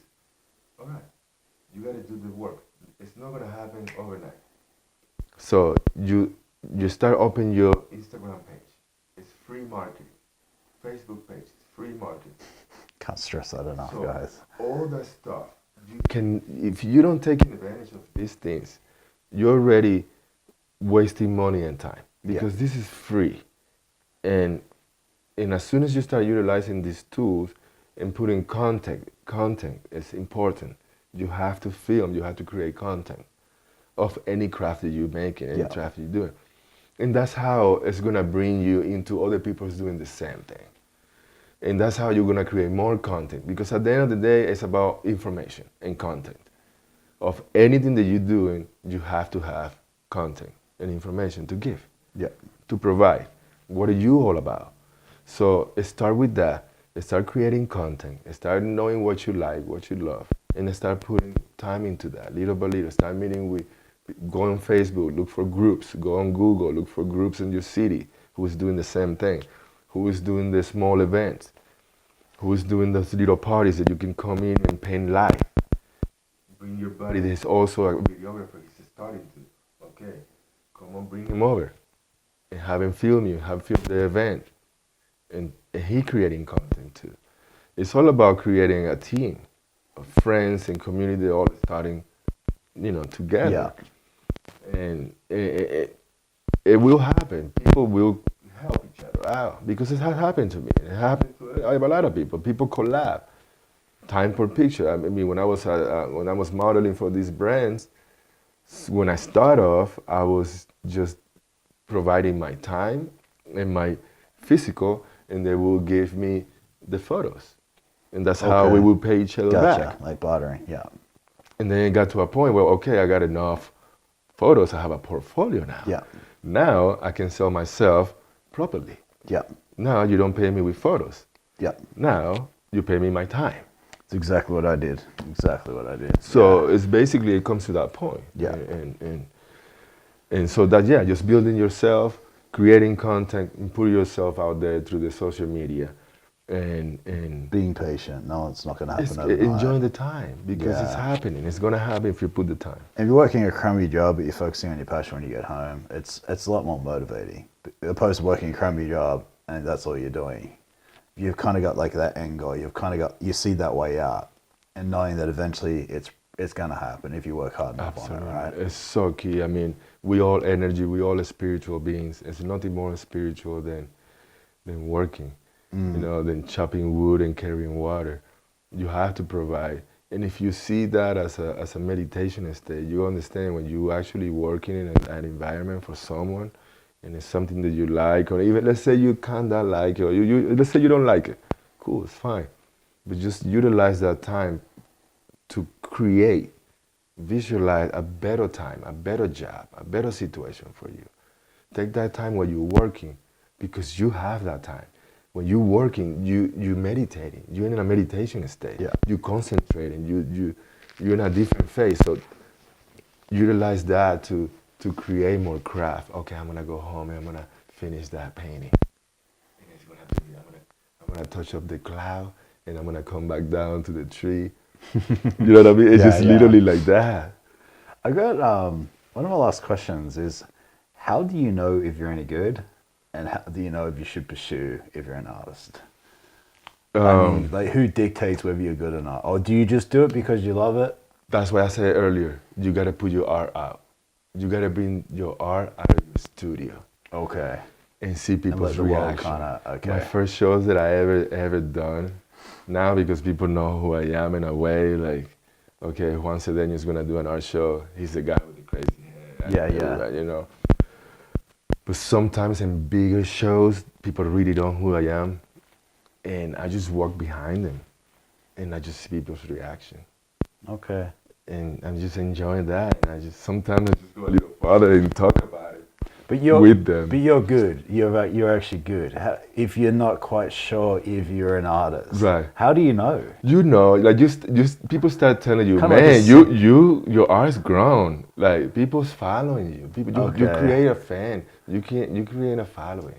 All right, you got to do the work. It's not going to happen overnight. So you start opening your Instagram page. It's free marketing. Facebook page, it's free marketing. Can't stress that enough, So guys. all that stuff, you can, if you don't take advantage of these things, you're already wasting money and time because this is free. And as soon as you start utilizing these tools and putting content is important. You have to film, you have to create content of any craft that you're making, any craft you're doing. And that's how it's gonna bring you into other people's doing the same thing. And that's how you're gonna create more content, because at the end of the day, it's about information and content. Of anything that you're doing, you have to have content and information to give, to provide. What are you all about? So start with that, start creating content, start knowing what you like, what you love, and start putting time into that, little by little. Start meeting with, go on Facebook, look for groups, go on Google, look for groups in your city who is doing the same thing, who is doing the small events, who is doing those little parties that you can come in and paint live. Bring your buddy, there's also a videographer, he's starting to, okay, come on, bring him over and have him film you, have him film the event, and he creating content too. It's all about creating a team of friends and community all starting, together. And it will happen. People will help each other out because it has happened to me. It happened to a lot of people. People collab. Time for picture. I mean, when I was modeling for these brands, when I start off, I was just providing my time and my physical, and they will give me the photos. And that's how we will pay each other back. Like bartering, And then it got to a point where, okay, I got enough photos, I have a portfolio now. Now I can sell myself properly. Now you don't pay me with photos. Now you pay me my time. It's exactly what I did. So it's basically, it comes to that point. And so that, just building yourself, creating content, and putting yourself out there through the social media. And being patient. No, it's not going to happen overnight. Enjoying the time, because it's happening. It's going to happen if you put the time. If you're working a crummy job, but you're focusing on your passion when you get home, it's a lot more motivating. Opposed to working a crummy job and that's all you're doing. You've kind of got like that end goal. You see that way out, and knowing that eventually it's going to happen if you work hard enough on it, right? It's so key. I mean, we all energy, we all spiritual beings. It's nothing more spiritual than working. Than chopping wood and carrying water. You have to provide. And if you see that as a meditation state, you understand when you actually working in an environment for someone, and it's something that you like, or even let's say you kinda like it, or let's say you don't like it. Cool, it's fine. But just utilize that time to create, visualize a better time, a better job, a better situation for you. Take that time while you're working, because you have that time. When you're working, you're meditating. You're in a meditation state. You're concentrating. You're in a different phase. So utilize that to create more craft. Okay, I'm gonna go home and I'm gonna finish that painting. And it's gonna be, I'm gonna touch up the cloud, and I'm gonna come back down to the tree. You know what I mean? It's just literally like that. I got one of my last questions is, how do you know if you're any good? And how do you know if you should pursue if you're an artist? I mean, like, who dictates whether you're good or not? Or do you just do it because you love it? That's why I said earlier, you got to put your art out. you gotta bring your art out of your studio Okay. and see And people's let the world reaction. kind of, okay. My first shows that I ever done, now because people know who I am in a way, like, okay, Juan Cedeño is gonna do an art show. He's the guy with the crazy hair. Yeah, yeah. That, you know. But sometimes in bigger shows, people really don't know who I am, and I just walk behind them, and I just see people's reaction, Okay. and I'm just enjoying that. And I just sometimes I just go a little farther and talk about it. But you're with them. But you're good. You're actually good. If you're not quite sure if you're an artist, Right. How do you know? You know, like just people start telling you, Kinda man, like your art's grown. Like people's following you. You Okay. create a fan. You create a following.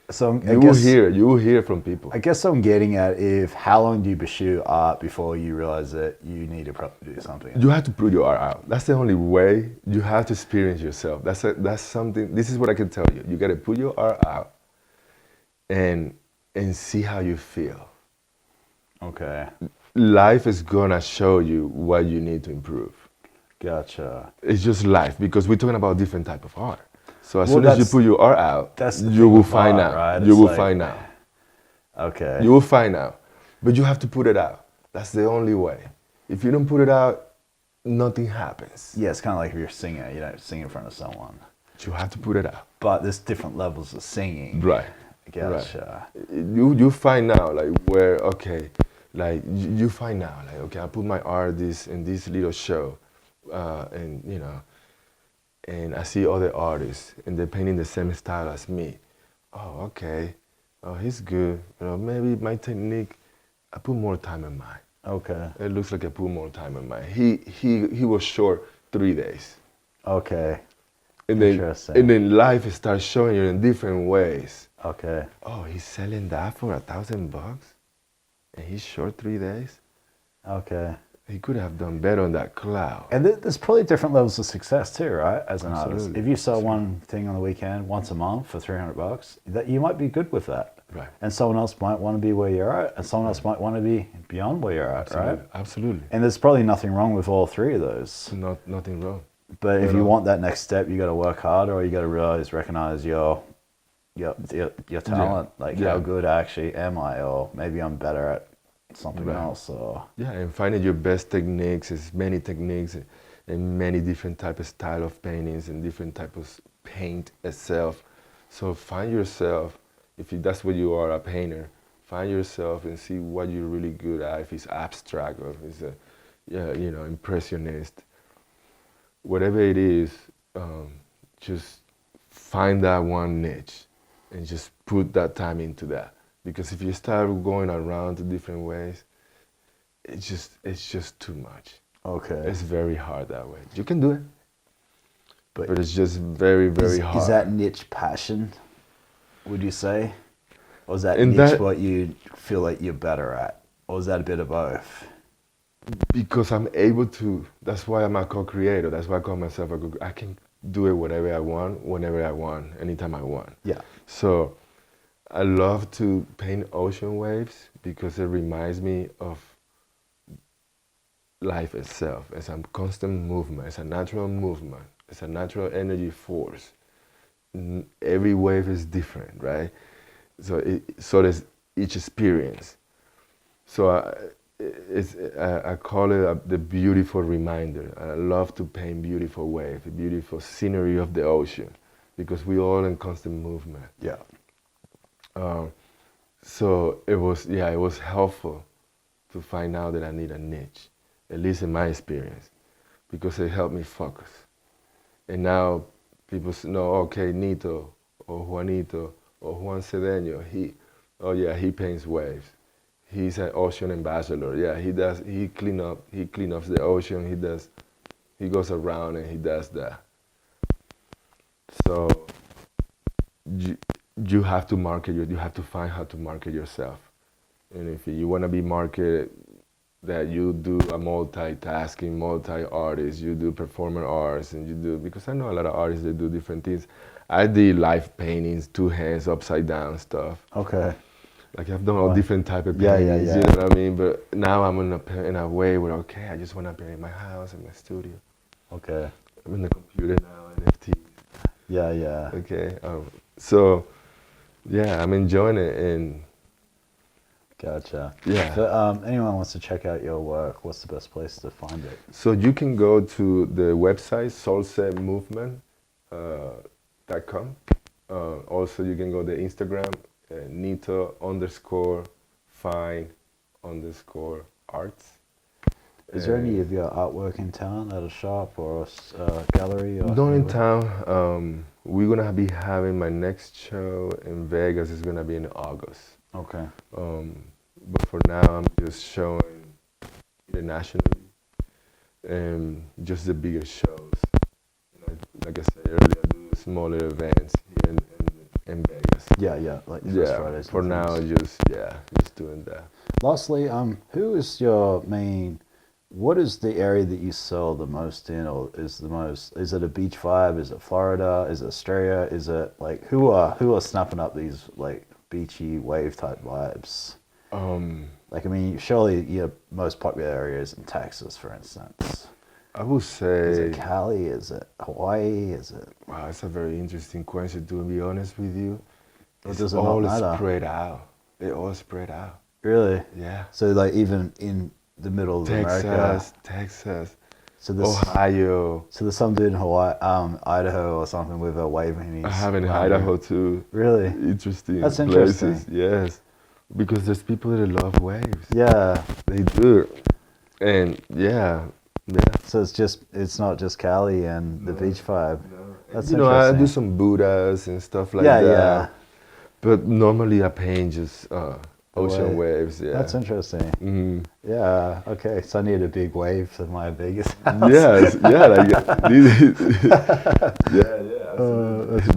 So You will hear from people. I guess I'm getting at how long do you pursue art before you realize that you need to probably do something? You have to put your art out. That's the only way. You have to experience yourself. That's something. This is what I can tell you. You got to put your art out, and see how you feel. Okay. Life is gonna show you what you need to improve. Gotcha. It's just life, because we're talking about different type of art. So as Well, soon as you that's- put your art out, that's the you thing will with find art, out. right? You It's will like- find out. Okay. You will find out. But you have to put it out. That's the only way. If you don't put it out, nothing happens. Yeah, it's kind of like if you're singing, you don't sing in front of someone. You have to put it out. But there's different levels of singing. Right. Gotcha. Right. You find out like where, okay, like you find out like, okay, I put my art in this little show, and you know, and I see other artists and they're painting the same style as me. Oh, okay. Oh, he's good. You know, maybe my technique, I put more time in mine. Okay. It looks like I put more time in mine. He was short 3 days. Okay. And Interesting. then life starts showing you in different ways. Okay. Oh, he's selling that for $1,000, and he's short 3 days. Okay. He could have done better on that cloud. And there's probably different levels of success too, right? As an artist, Absolutely. if you sell one thing on the weekend once a month for $300, that you might be good with that. Right. And someone else might want to be where you're at, and someone else might want to be beyond where you're at, Absolutely. right? Absolutely. And there's probably nothing wrong with all three of those. Nothing wrong. But if No, you no. want that next step, you got to work harder, or you got to recognize your talent. Like, Yeah. how good actually am I, or maybe I'm better at something Right. else. Or Yeah, and finding your best techniques. Is many techniques and many different type of style of paintings and different type of paint itself. So find yourself. That's what you are, a painter. Find yourself and see what you're really good at. If it's abstract or if it's impressionist. Whatever it is, just find that one niche and just put that time into that. Because if you start going around to different ways, it's just too much. okay, It's very hard that way. You can do it, but but it's just very, very hard. Is that niche passion? Would you say, or is that In niche that- what you feel like you're better at, or is that a bit of both? Because I'm able to. That's why I'm a co-creator. That's why I call myself I can do it whatever I want, whenever I want, anytime I want. Yeah. So I love to paint ocean waves because it reminds me of life itself. It's a constant movement. It's a natural movement. It's a natural energy force. Every wave is different, right? So there's each experience. So I call it the beautiful reminder. I love to paint beautiful waves, beautiful scenery of the ocean, because we're all in constant movement. Yeah. So it was helpful to find out that I need a niche, at least in my experience, because it helped me focus. And now people know, okay, Nito or Juanito or Juan Cedeño, he paints waves. He's an ocean ambassador. Yeah, he cleans up the ocean. He goes around and he does that. So you have to you have to find how to market yourself. And if you want to be marketed, that you do a multitasking, multi-artist, you do performing arts, and you do, because I know a lot of artists that do different things. I did live paintings, 2 hands, upside down stuff. Okay. Like I've done all different type of Yeah, paintings, yeah. you know what I mean? But now I'm in a way where, okay, I just want to paint in my house, in my studio. Okay. I'm in the computer now, and Yeah, yeah. Okay. So yeah, I'm enjoying it, and Gotcha. yeah. So, anyone wants to check out your work, what's the best place to find it? So you can go to the website soulsetmovement.com. Also, you can go to Instagram, Nito underscore fine underscore arts. Is there any of your artwork in town at a shop or a gallery? Or Not in anywhere? town. We're gonna be having my next show in Vegas. It's gonna be in August. Okay. But for now, I'm just showing internationally and just the bigger shows. Like I said earlier, I do smaller events here in Vegas. Yeah, yeah. Like First Yeah, Fridays. for and now, things. just doing that. Lastly, who is your main? What is the area that you sell the most in, or is the most? Is it a beach vibe? Is it Florida? Is it Australia? Is it like who are snapping up these like beachy wave type vibes? Like I mean, surely your most popular area is in Texas, for instance. I would Is say, it Cali? Is it Hawaii? Is it? wow, it's a very interesting question. To be honest with you, Or it's does it not all matter? spread out. It all spread out. Really? Yeah. So like even in the middle of America. Texas, So there's Ohio. so there's some dude in Hawaii, Idaho or something with a wave in his. I have in Idaho too. Really? Interesting That's places. interesting. Yes, because there's people that love waves. Yeah. They do, and yeah. So it's not just Cali and the beach vibe. No. That's You know, I do interesting. some Buddhas and stuff like Yeah, that. yeah. But normally I paint just ocean wave. waves. Yeah. That's interesting. Mhm. Yeah. Okay. So I need a big wave for my Vegas house. Yes, yeah, like yeah. that's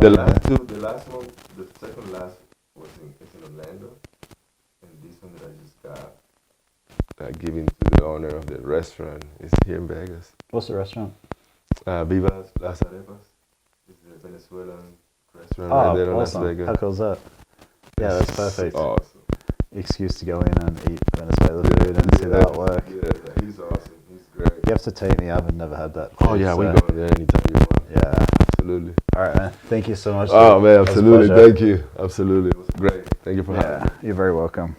The last one, the second last was in Orlando, and this one that I just got given to the owner of the restaurant is here in Vegas. What's the restaurant? Vivas Las Arepas. It's the Venezuelan restaurant Oh, right there in awesome. Las Vegas. How cool is that? Yeah, that's perfect. Awesome. Excuse to go in and eat Venezuelan food and see the artwork. Yeah, he's awesome. He's great. You have to take me. I've never had that. Oh food, yeah, we so- go there anytime you want. Yeah. Absolutely. All right, man. Thank you so much. Oh man, That was a absolutely. pleasure. Thank you. Absolutely. It was great. Thank you for having me. Yeah, you're very welcome.